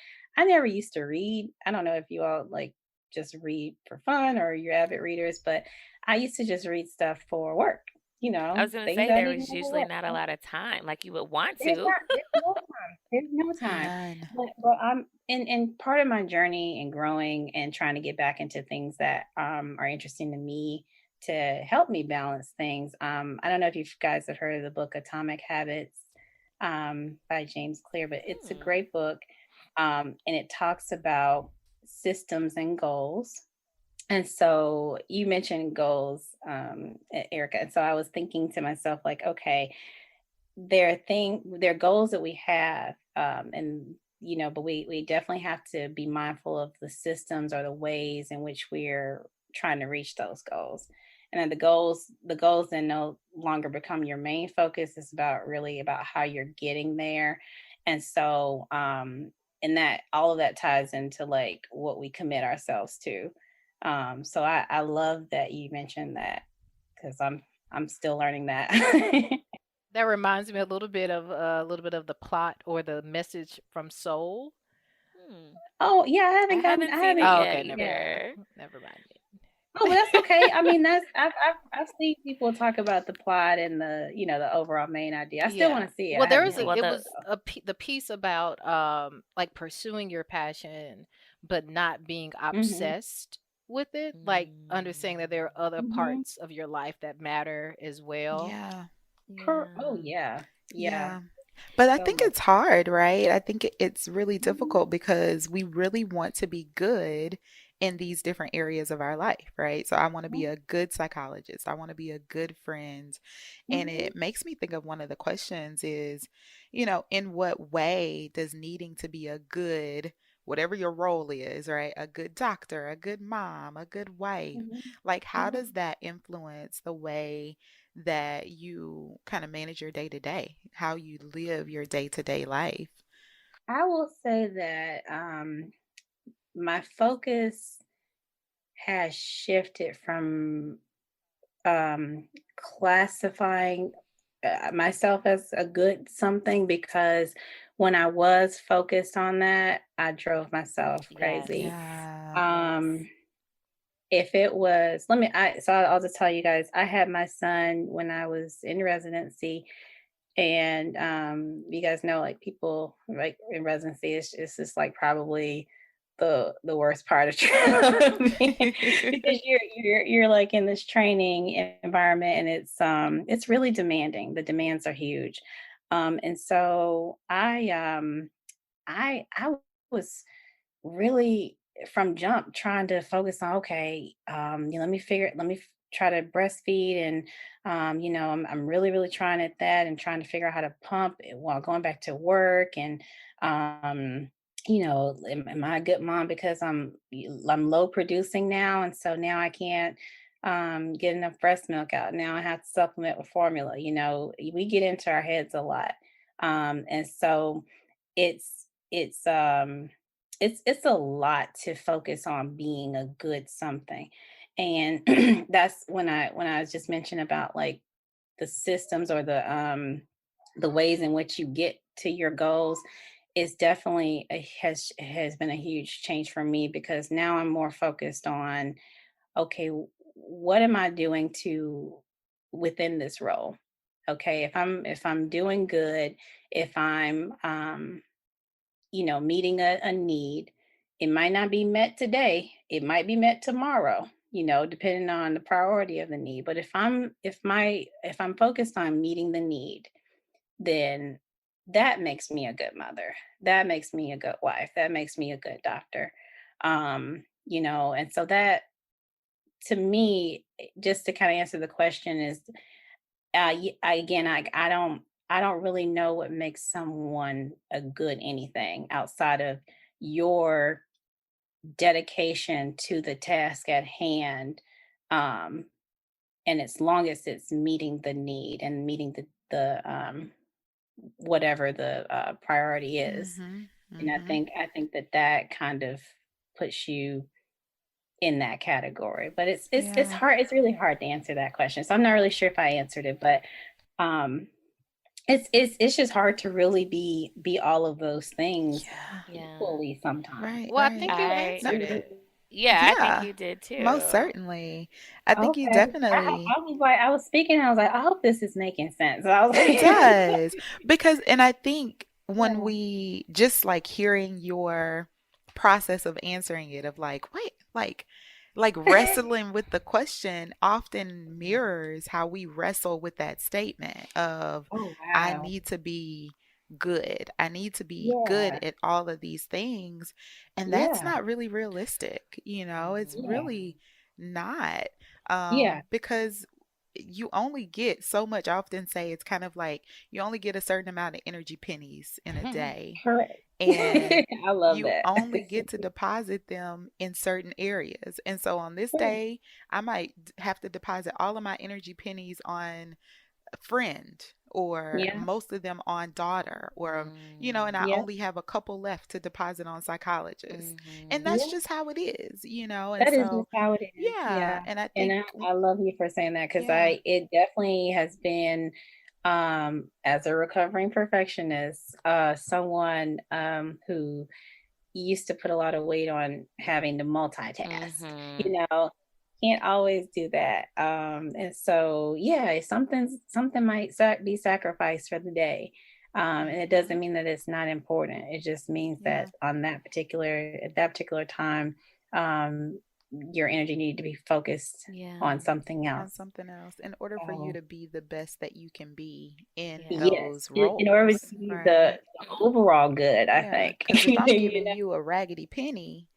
never used to read. I don't know if you all like just read for fun or you're avid readers, but I used to just read stuff for work. I was gonna things say don't there even was usually overlap. not a lot of time, like you would want There's to. not, there's no time. There's no time. None. But I'm in part of my journey and growing and trying to get back into things that are interesting to me to help me balance things. I don't know if you guys have heard of the book Atomic Habits by James Clear, but it's a Hmm. great book. And it talks about systems and goals. And so you mentioned goals, Erica. And so I was thinking to myself, like, okay, there are goals that we have, and but we definitely have to be mindful of the systems or the ways in which we're trying to reach those goals. And then the goals then no longer become your main focus. It's about really about how you're getting there. And so and that all of that ties into like what we commit ourselves to. So I love that you mentioned that, because I'm still learning that. That reminds me a little bit of the plot or the message from Soul. Hmm. Oh, yeah, I I haven't seen it haven't Oh, yet okay, never yeah. mind. either. Never mind Oh, but it. that's okay. I mean, that's I've seen people talk about the plot and the overall main idea. I still Yeah. wanna see it. Well, I there haven't was Yeah, a well, seen it it the was the piece about like pursuing your passion but not being though. Mhm. obsessed with it, like understanding that there mm, are other Mhm. parts of your life that matter as well. Yeah. Oh, yeah. yeah. Yeah. Yeah. But I So think much it's so. hard, right? I think it's really Mhm. difficult because we really want to be good in these different areas of our life, right? So I want to be Mhm. a good psychologist. I want to be a good friend. And Mhm. it makes me think of one of the questions is, in what way does needing to be a good, whatever your role is, right? A good doctor, a good mom, a good wife, Mhm. like how Mhm. does that influence the way that you kind of manage your day to day, how you live your day to day life? I will say that my focus has shifted from classifying myself as a good something, because when I was focused on that, I drove myself crazy. Yes. Yeah. Um, Yes. if it was, I'll just tell you guys, I had my son when I was in residency, and you guys know, like, people like in residency, it's just like probably the worst part of training, because you're like in this training environment, and it's really demanding. The demands are huge. And so I was really from jump trying to focus on, okay, let me try to breastfeed, and I'm really really trying at that, and trying to figure out how to pump it while going back to work. And am I a good mom, because I'm low producing now, and so now I can't get enough breast milk out. Now I have to supplement with formula. We get into our heads a lot. And so it's a lot to focus on being a good something. And that's when I was just mentioning about like the systems, or the ways in which you get to your goals. Is definitely has been a huge change for me, because now I'm more focused on, okay, what am I doing to within this role? Okay, if I'm doing good, if I'm meeting a need. It might not be met today. It might be met tomorrow, depending on the priority of the need. But if I'm focused on meeting the need, then that makes me a good mother. That makes me a good wife. That makes me a good doctor. And so that, to me, just to kind of answer the question, is again, I don't really know what makes someone a good anything outside of your dedication to the task at hand. um and as long as it's meeting the need and meeting the whatever the priority is. Mhm. And i Mhm. think i think that that kind of puts you in that category. But it's Yeah. hard, it's really hard to answer that question, so I'm not really sure if I answered it. But um it's just hard to really be all of those things Yeah. Yeah. equally sometimes. Right, Well, I right. think you I No, answered it. Yeah, I think Yeah, you did most too. certainly. I think you Okay. definitely I was like, I was speaking, I was like, I hope this is making sense. I was it like, does. Because, and I think when yeah. we just like hearing your process of answering it, of like, wait, like wrestling with the question often mirrors how we wrestle with that statement of, Oh I wow. need to be good. I need to be good Yeah. at all of these things. And that's Yeah. not really realistic. It's Yeah. really not. Yeah. Because you only get so much. I often say it's kind of like you only get a certain amount of energy pennies in a day, Correct. and I love you that. only get to deposit them in certain areas. And so on this Right. day, I might have to deposit all of my energy pennies on a friend, or Yeah. most of them on daughter, or and I Yeah. only have a couple left to deposit on psychologist. And Mm-hmm. that's Yeah. just how it is. And That is just so how it is. yeah, Yeah. and I And think I love you for saying that because yeah. it definitely has been as a recovering perfectionist, someone who used to put a lot of weight on having to multitask. Mm-hmm. You know, can't always do that. And so yeah, something might be sacrificed for the day. And it Mhm. doesn't mean that it's not important. It just means that Yeah. on that particular time, your energy needed to be focused Yeah. on something On else. something else in order for you So to be the best that you can be in Yeah. yes, those in order to roles, be right? the overall good, I Yeah, think. because if I'm You giving know? you a raggedy penny,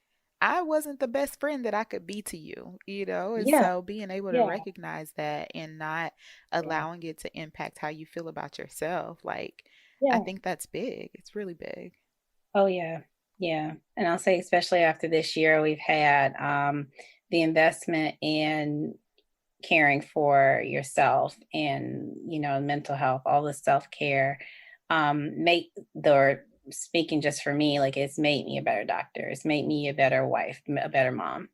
I wasn't the best friend that I could be to you. And Yeah, so being able to yeah, recognize that and not yeah, allowing it to impact how you feel about yourself, like, I yeah. think that's big. It's really big. Oh yeah, yeah. And I'll say, especially after this year, we've had the investment in caring for yourself and mental health, all the self care. Make the Speaking just for me, like it's made me a better doctor. It's made me a better wife, a better mom.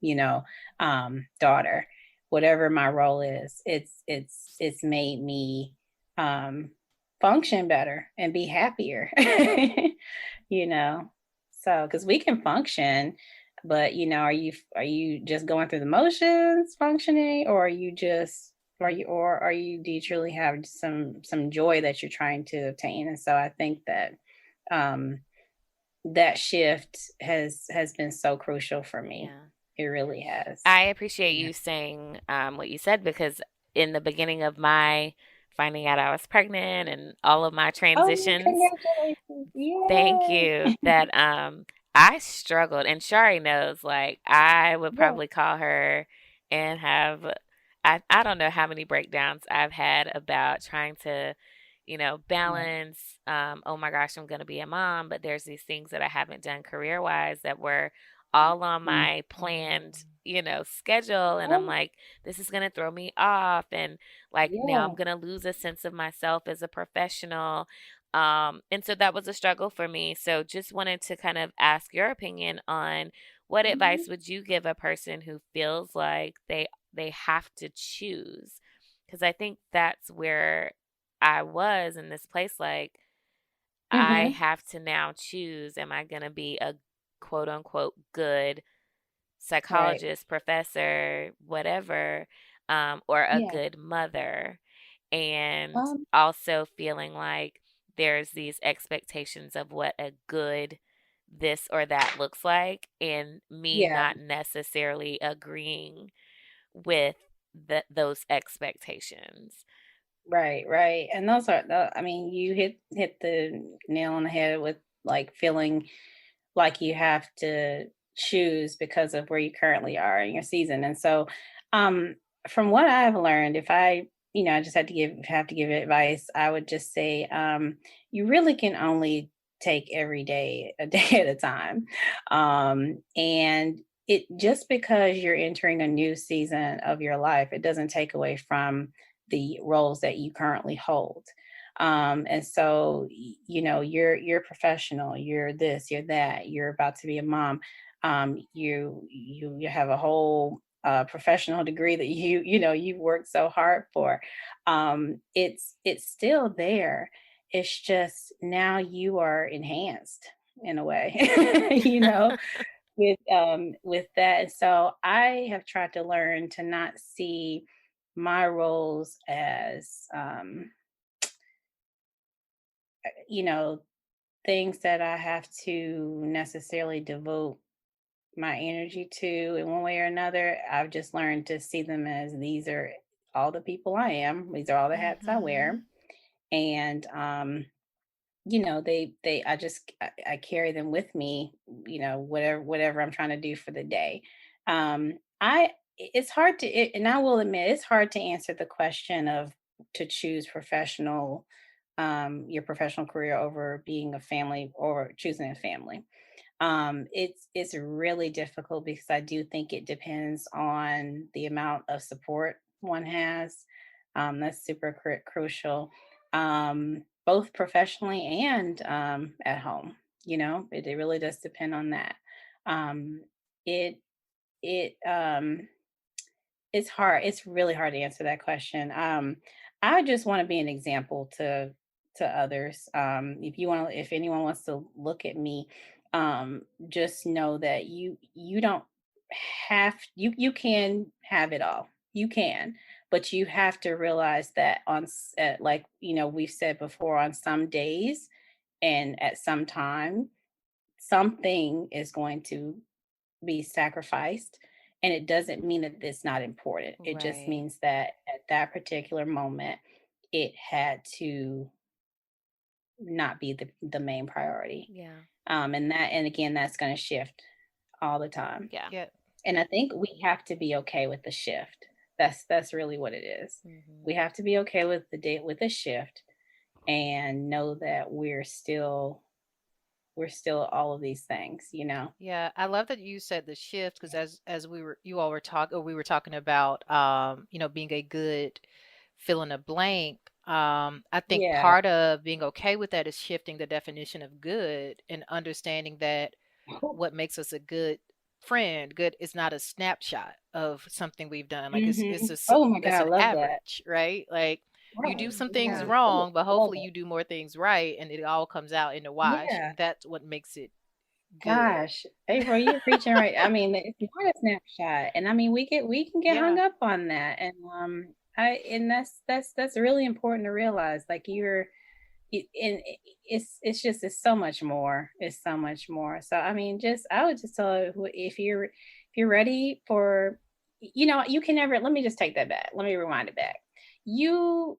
Daughter, whatever my role is. It's made me um, function better and be happier. you know so because we can function, but are you just going through the motions functioning, or do you truly have some joy that you're trying to obtain? And so I think that um that shift has been so crucial for me. Yeah. It really has. I appreciate Yeah. you saying what you said, because in the beginning of my finding out I was pregnant and all of my Oh, transitions, congratulations. thank Yay. you, that I struggled, and Shari knows, like I would Yeah. probably call her and have I don't know how many breakdowns I've had about trying to, Yeah. balance, oh my gosh, I'm gonna be a mom, but there's these things that I haven't done career wise that were all on Mhm. my planned, schedule, and I'm Oh, like, this is gonna throw me off, and like now I'm yeah. gonna lose a sense of myself as a professional. And so that was a struggle for me. So just wanted to kind of ask your opinion on what Mhm. advice would you give a person who feels like they have to choose? Because I think that's where I was in this place. Like, I Mhm. have to now choose, am I going to be a quote unquote good Right. psychologist, professor, whatever, or a Yeah. good mother? And Um, also feeling like there's these expectations of what a good this or that looks like, and me yeah. not necessarily agreeing with those expectations. Right, right. And I mean, you hit the nail on the head with like feeling like you have to choose because of where you currently are in your season. And so, um, from what I've learned, if I just have to give advice, I would just say, you really can only take every day a day at a time. And it just because you're entering a new season of your life, it doesn't take away from the roles that you currently hold. And so you're professional, you're this, you're that, you're about to be a mom. You have a whole professional degree that you've worked so hard for. It's still there. It's just now you are enhanced in a way. you know with that. So I have tried to learn to not see my roles as you know, things that I have to necessarily devote my energy to in one way or another. I've just learned to see them as these are all the people I am. These are all the hats I Mm-hmm. wear. And they I carry them with me, whatever I'm trying to do for the day. I it's hard to and I will admit it's hard to answer the question of to choose your professional career over being a family or choosing a family. It's really difficult because I do think it depends on the amount of support one has. That's super crucial, both professionally and at home. It really does depend on that. Um, it it it's hard. It's really hard to answer that question. I just want to be an example to others. If anyone wants to look at me, just know that you don't you can have it all. You can, but you have to realize that like we've said before, on some days and at some time, something is going to be sacrificed. And it doesn't mean that it's not important. It just Right. means that at that particular moment, it had to not be the main priority. Yeah. And again, that's going to shift all the time. Yeah. Yeah. And I think we have to be okay with the shift. That's really what it is. Hmm. We have to be okay with with the shift and know that we're still all of these things. Yeah, I love that you said the shift because as you all were talking, or we were talking about, being a good fill in a blank. I think Yeah. part of being okay with that is shifting the definition of good and understanding that what makes us a good friend, good is not a snapshot of something we've done. Like Hmm. Oh my God, it's I an love that. average, right? Like you do Right. some things Yeah. Right. Oh, wrong, but I love hopefully it. you do more things right, and it all comes out in the wash, Yeah. and that's what makes it good. Gosh, April, you're preaching right. I mean, it's not a snapshot, and I mean, we can get hung Yeah. up on that, and that's really important to realize. Like and it's so much more. It's so much more. So I mean, just I would just tell if you're ready for, you can never. Let me just take that back. Let me rewind it back. You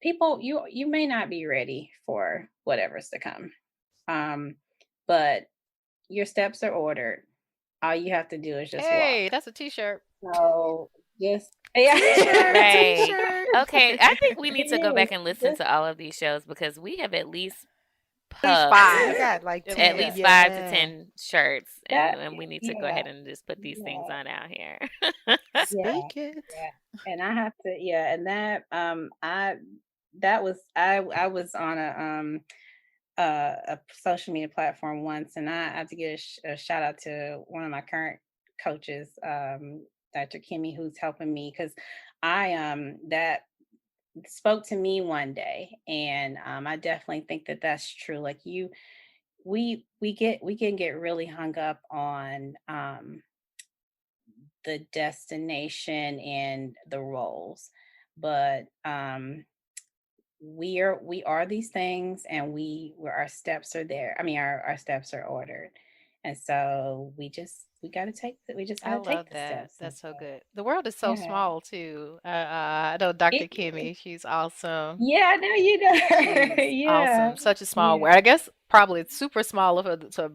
you may not be ready for whatever's to come. Um, but your steps are ordered. All you have to do is just Hey, walk. that's a t-shirt. So just yeah. T-shirt, Right. t-shirt. Okay. I think we need to go Yes, back and listen just to all of these shows because we have at least At least We puffed 5. got like At at 10, 10. yeah. least five to Yeah. 10 shirts, that and we need to go yeah, ahead and just put these things yeah, on out here. yeah, Speak it. yeah. And I have to, yeah, and I was on a social media platform once, and I have to give a shout out to one of my current coaches, Dr. Kimmy, who's helping me because I that spoke to me one day, and I definitely think that that's true. Like we can get really hung up on the destination and the roles, but we are these things, and our steps are there. I mean, our steps are ordered, and so we just I got to take love the that. steps, and That's so so good. The world is so yeah, small too. I know Dr. it Kimmy. She's awesome. yeah, I know you know. She's Yeah, awesome. Such a small yeah, world. I guess probably it's super small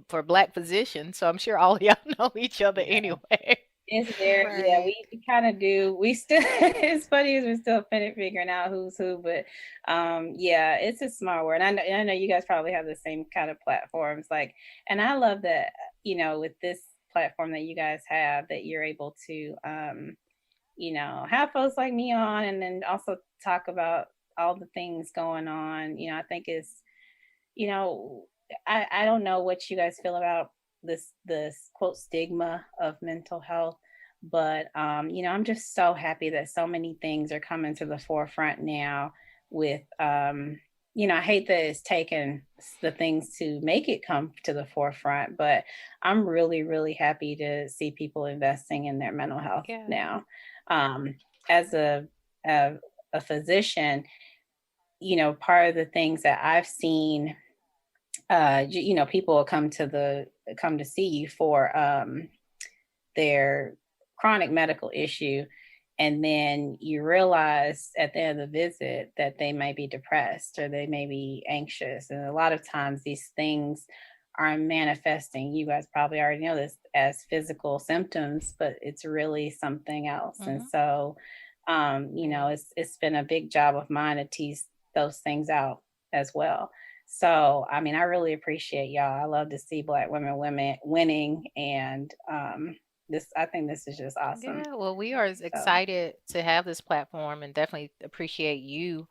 for black physicians. So I'm sure all of y'all know each other yeah. anyway. It's there. Yeah, Right. we kind of do. We still, it's funny as we're still figuring out who's who, but yeah, it's a smart word. I know you guys probably have the same kind of platforms. Like, and I love that, with this platform that you guys have, that you're able to, have folks like me on, and then also talk about all the things going on. I think you know, I don't know what you guys feel about this quote stigma of mental health, but I'm just so happy that so many things are coming to the forefront now with I hate that it's taken the things to make it come to the forefront, but I'm really, really happy to see people investing in their mental health Yeah. now. Um, as a, a physician, part of the things that I've seen, people will come to see you for their chronic medical issue. And then you realize at the end of the visit that they may be depressed or they may be anxious. And a lot of times these things are manifesting. You guys probably already know this as physical symptoms, but it's really something else. And Hmm. so, Yeah. it's been a big job of mine to tease those things out as well. So, I mean, I really appreciate y'all. I love to see Black women winning, and I think this is just awesome. Yeah, well, we are So, excited to have this platform and definitely appreciate you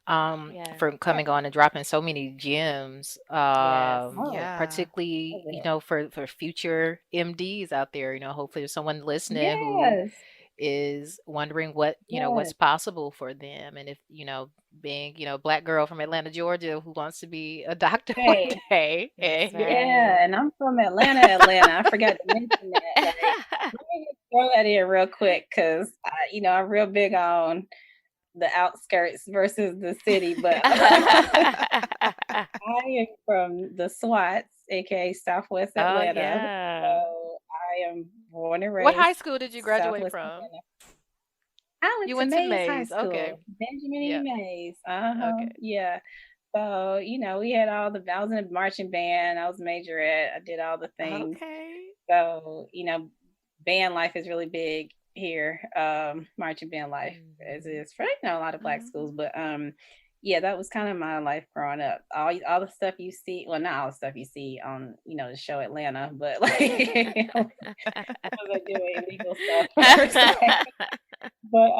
Yeah. for coming yeah. on and dropping so many gems, Yes. Oh, Yeah. particularly, love for future MDs out there. Hopefully there's someone listening who it. is wondering what's Yes, possible for them. And if, being, Black girl from Atlanta, Georgia, who wants to be a doctor one hey, day. That's yeah, right. and I'm from Atlanta, Atlanta. I forgot to mention that. Like, let me just throw that in real quick because I'm real big on the outskirts versus the city, but I am from the SWATs, aka Southwest Oh, Atlanta. yeah. So I am born and What high raised school did you graduate Southwest from? Atlanta. I went You to went to Mays High Mays. Okay. School, Benjamin E. Yeah. Mays. Okay. Yeah. So, we had I was in a marching band, I was majorette, I did all the things. Okay. So, band life is really big here, marching band life as it Mhm. is for, a lot of Black schools. Hmm. But yeah, that was kind of my life growing up. All the stuff you see, well, not all the stuff you see on, the show Atlanta, but like I wasn't doing illegal stuff per se. But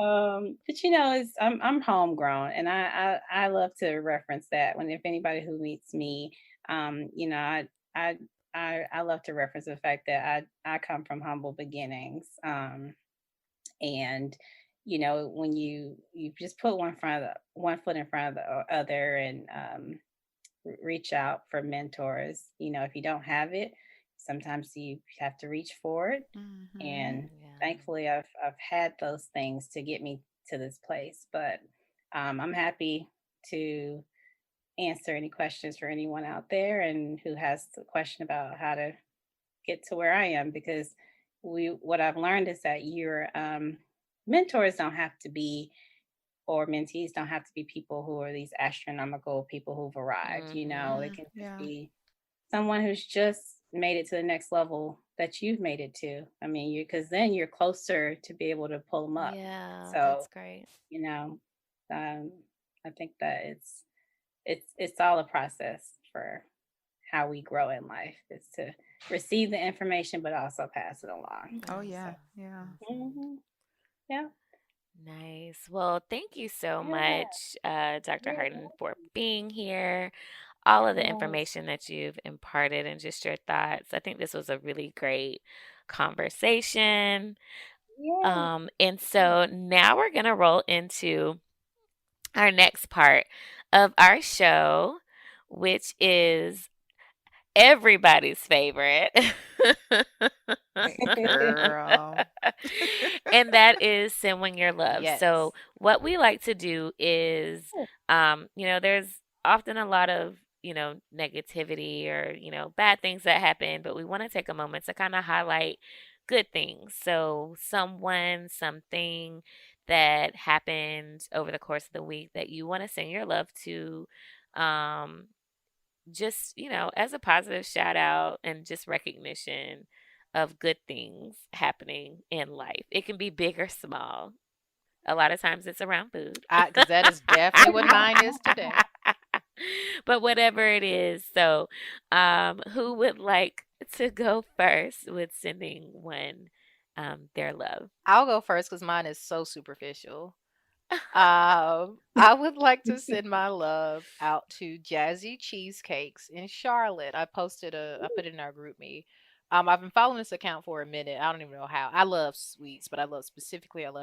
it's I'm homegrown, and I love to reference that when if anybody who meets me, I I love to reference the fact that I come from humble beginnings, and when you just put one foot in front of the other, and reach out for mentors. If you don't have it, sometimes you have to reach for it, Mhm. and Yeah. thankfully I've had those things to get me to this place. But I'm happy to answer any questions for anyone out there and who has a question about how to get to where I am, because we what I've learned is that your mentors don't have to be, or mentees don't have to be, people who are these astronomical people who've arrived. They Mhm. can just Yeah. be someone who's just made it to the next level that you've made it to. I mean, you because then you're closer to be able to pull them up. Yeah, that's So, great. you know, um, I think that it's all a process for how we grow in life. Is to receive the information, but also pass it along. Oh So, yeah. Awesome. Yeah. Awesome. mhm, yeah, Nice. Well, thank you so yeah, much, Dr. you're Harden, for being here. All of the welcome. information that you've imparted and just your thoughts. I think this was a really great conversation. Yes, And so now we're going to roll into our next part of our show, which is everybody's favorite. Girl. And that is sending your love. Yes. So, what we like to do is, there's often a lot of, negativity or, bad things that happen, but we want to take a moment to kind of highlight good things. So, someone, something that happened over the course of the week that you want to send your love to. Um, just, as a positive shout out and just recognition of good things happening in life. It can be big or small. A lot of times it's around food. Because that is definitely what mine is today. But whatever it is, so who would like to go first with sending one their love? I'll go first because mine is so superficial. I would like to send my love out to Jazzy Cheesecakes in Charlotte. I put it in our group me. I've been following this account for a minute. I don't even know how. I love sweets, but I love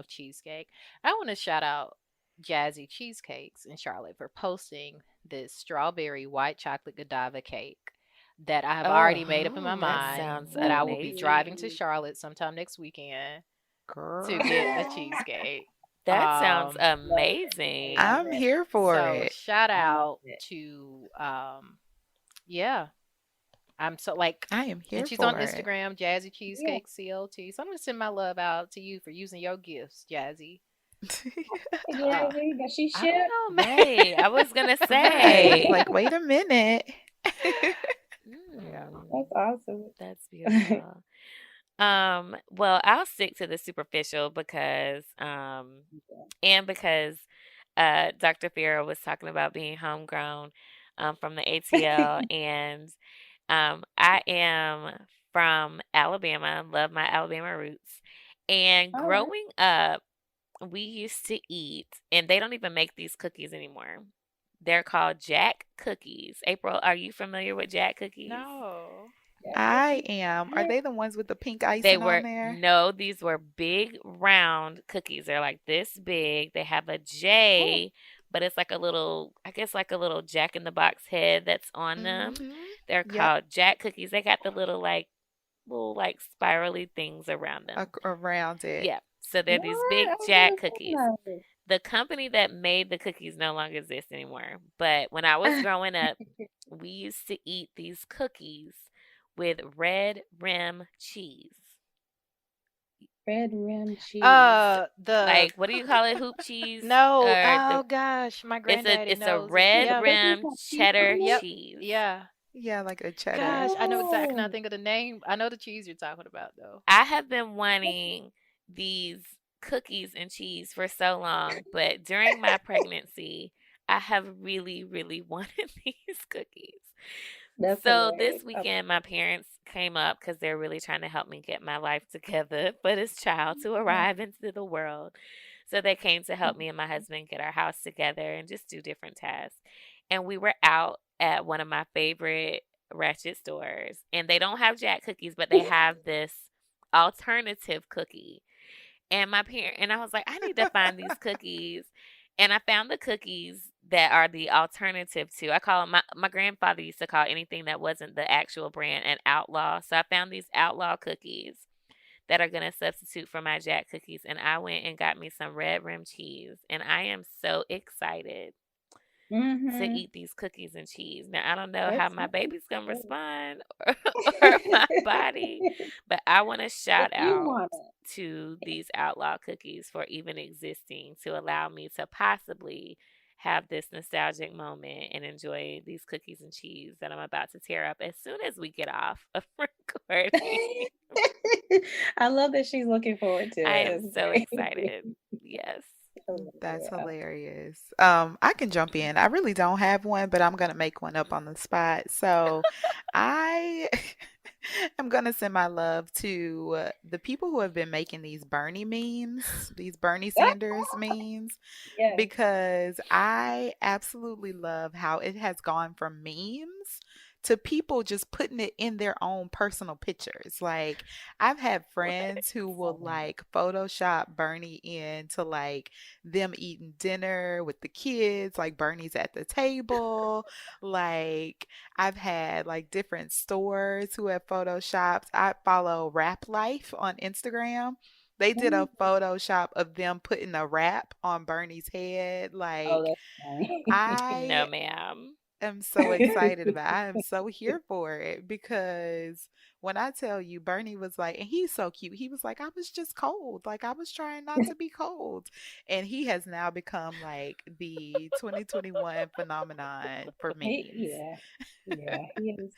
cheesecake. I want to shout out. Jazzy Cheesecakes in Charlotte for posting this strawberry white chocolate Godiva cake that I have already Oh, made up in my that mind Oh, sounds that I will be driving to amazing. Charlotte sometime next weekend to get a girl. cheesecake. That sounds Um, Love it. I love amazing. I'm it. here for so it. shout I love out it. to yeah, I'm so like, I am and here she's on for it. Instagram, Jazzy Yeah. Cheesecake CLT. So I'm gonna send my love out to you for using your gifts, Jazzy. Yeah, Uh, does she I don't ship? know, man. Right. I was gonna Right. say. Like, wait a minute. Yeah. That's Mm, awesome. that's beautiful. Well, I'll stick to the superficial because and because Dr. Farah was talking about being homegrown from the ATL, and I am from Alabama, love my Alabama roots. And All right. growing up, we used to eat, and they don't even make these cookies anymore. They're called Jack cookies. April, are you familiar with Jack cookies? No. That I cookie. am. Are Yeah. they the ones with the pink They icing on were there? no, these were big round cookies. They're like this big. They have a Oh. J, but it's like a little, I guess like a little Jack in the Box head that's on them. Mm-hmm. They're Yep. called Jack cookies. They got the little like spirally things around them. Around it. Yeah. So they're these What? big I've Jack never cookies. seen those. The company that made the cookies no longer exists anymore. But when I was growing up, we used to eat these cookies with red rim cheese. Red rim cheese. The Like, what do you call it? Hoop cheese? no. Or Oh the gosh, my it's a granddaddy it's a knows it. red Yeah. Does it rim have cheese cheddar on it? Yep. cheese. Yeah. Yeah, like a cheddar. Gosh, I know exactly. Can I Oh. think of the name? I know the cheese you're talking about though. I have been wanting these cookies and cheese for so long, but during my pregnancy, I have really, really wanted these cookies. That's So hilarious. this Oh, weekend, my parents came up because they're really trying to help me get my life together for this child to yeah. arrive into the world. So they came to help me and my husband get our house together and just do different tasks. And we were out at one of my favorite ratchet stores, and they don't have Jack cookies, but they have this alternative cookie. And my parent and I was like, I need to find these cookies. And I found the cookies that are the alternative to. I call them, my grandfather used to call anything that wasn't the actual brand an outlaw. So I found these outlaw cookies that are going to substitute for my Jack cookies. And I went and got me some red rim cheese. And I am so excited to Mm-hmm. eat these cookies and cheese. Now, I don't know That how my sounds baby's going to good. respond or my body, but I want to But shout you out want it. to these outlaw cookies for even existing to allow me to possibly have this nostalgic moment and enjoy these cookies and cheese that I'm about to tear up as soon as we get off of recording. I love that she's looking forward to I it. am It's so great. excited. Yes. That's Yeah. hilarious. I can jump in. I really don't have one, but I'm gonna make one up on the spot. So, I am gonna send my love to the people who have been making these Bernie memes, these Bernie Sanders memes, Yes. because I absolutely love how it has gone from memes to people just putting it in their own personal pictures. Like, I've had friends who will like Photoshop Bernie into like them eating dinner with the kids, like Bernie's at the table. Like, I've had like different stores who have Photoshopped. I follow Rap Life on Instagram. They did Mm. a Photoshop of them putting a wrap on Bernie's head. Oh, Like, that's funny. No, I ma'am. am so excited about I am so here for it because when I tell you Bernie was like, and he's so cute, he was like, I was just cold. Like, I was trying not to be cold. And he has now become like the 2021 phenomenon for memes. Yeah, yeah,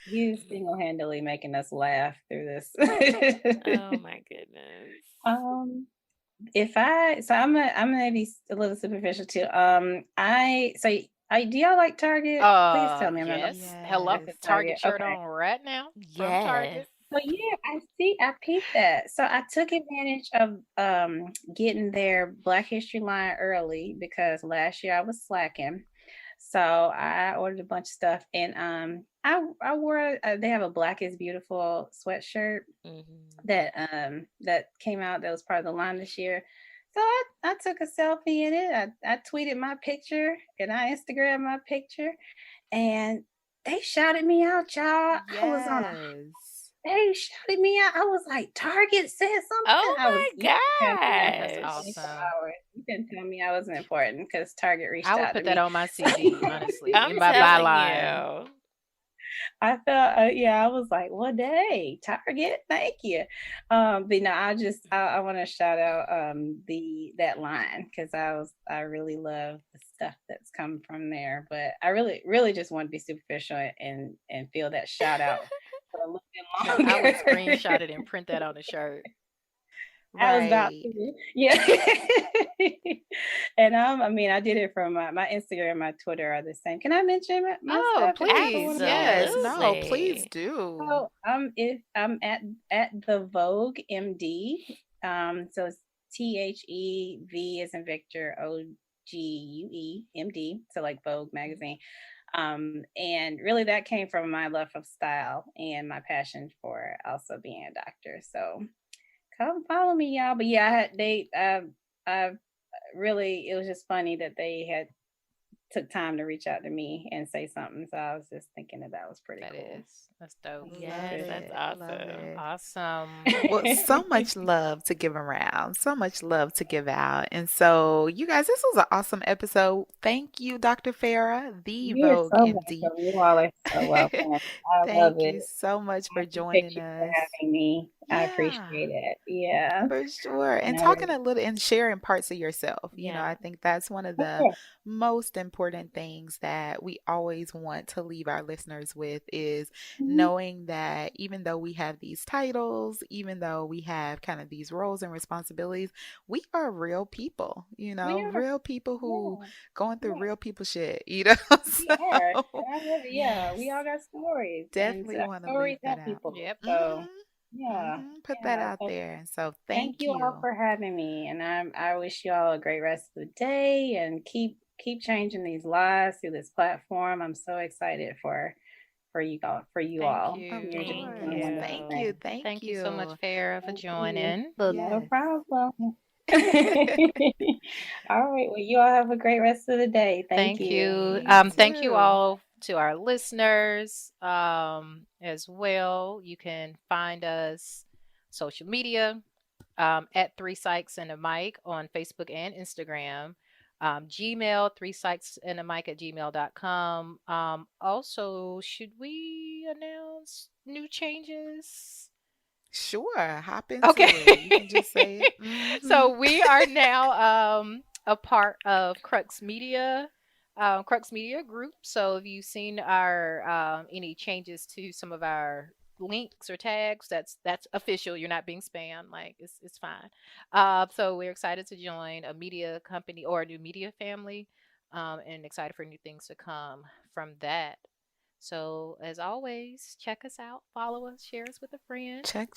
he is single-handedly making us laugh through this. Oh my goodness. um, if I so I'm gonna be a little superficial too. I do y'all like Target? Please tell me I'm not gonna Yes. back Hello. to Yes. Target Target. shirt Okay. on right now from Yes. Target. So yeah, I peeped that. So I took advantage of getting their Black History line early because last year I was slacking. So I ordered a bunch of stuff and I wore they have a Black is Beautiful sweatshirt Mhm. that came out that was part of the line this year. So I took a selfie in it. I tweeted my picture and I Instagrammed my picture, and they shouted me out, y'all. I was on a Yes. They shouted me out. I was like, Target said something. Oh I was my You couldn't tell me I That's had gosh. 24 awesome. hours. You couldn't tell me I wasn't important because Target I reached would out to put that me. on my So CD, honestly, in I'm my telling byline. you. I felt, yeah, I was like, well, dang, Target, thank you. But no, I want to shout out that line because I really love the stuff that's come from there. But I really just want to be superficial and feel that shout out for a little No, bit I would longer. screenshot it and print that on a shirt. I was about Right. to, yeah. And I mean, I did it from my Instagram, my Twitter are the same. Can I mention my Oh, stuff if people want please. to follow Yes. me? No, please Absolutely. do. So if I'm at the Vogue MD, so it's THEV as in Victor, OGUE MD, so like Vogue magazine. And really that came from my love of style and my passion for also being a doctor. So come follow me, y'all. But yeah, I had they really, it was just funny that they had took time to reach out to me and say something. So I was just thinking that was pretty That cool. is. That's dope. That was Yes, Love that's it. Love awesome. it. Awesome. Well, so much love to give around, so much love to give out. And so, you guys, this was an awesome episode. Thank you, Dr. Farah, the You're Vogue so MD. welcome. You all are so welcome. I love Thank it. you so much I for appreciate joining you for us. having me. I Yeah. appreciate it. Yeah. For sure. And And I talking really, a little and sharing parts of yourself. Yeah. I think that's one of for the sure. most important things that we always want to leave our listeners with is Mhm. knowing that even though we have these titles, even though we have kind of these roles and responsibilities, we are real people, We are. real people who Yeah. going through Yeah. real people shit. We are. So And I really, yeah, we yes, all got stories, and definitely our want to leave stories that help out. people. Yep. So, Mm-hmm. yeah, Mm-hmm. Put that yeah. out So there. And so thank thank you all you. for having me, and I wish you all a great rest of the day, and keep changing these lives through this platform. I'm so excited for you Thank all. Of You're just you. Thank doing course. wonderful Thank you. you. things. Thank Thank you so much, you. Farah, for Thank you. joining. No Yes. problem. All right. Well, you all have a great rest of the day. Thank Thank you. you. You Thank you too. all to our listeners as well. You can find us social media at Three Psychs and a Mic on Facebook and Instagram. Gmail, Three Psychs and a Mic at gmail.com. Also, should we announce new changes? Sure. Hop Okay. into it. You can just say it. Mm-hmm. So we are now a part of Crux Media Group. So if you've seen our any changes to some of our links or tags, that's official. You're not being spam. Like it's fine. So we're excited to join a media company or a new media family, and excited for new things to come from that. So as always, check us out, follow us, share us with a friend. Check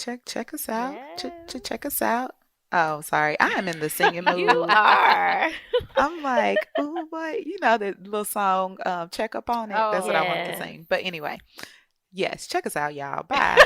us out. Yes. Check us out. Oh, sorry. I am in the singing You mood. are. I'm like, oh boy, the little song, check up on it. That's what I Oh, wanted to Yes. sing. But anyway, yes, check us out, y'all. Bye.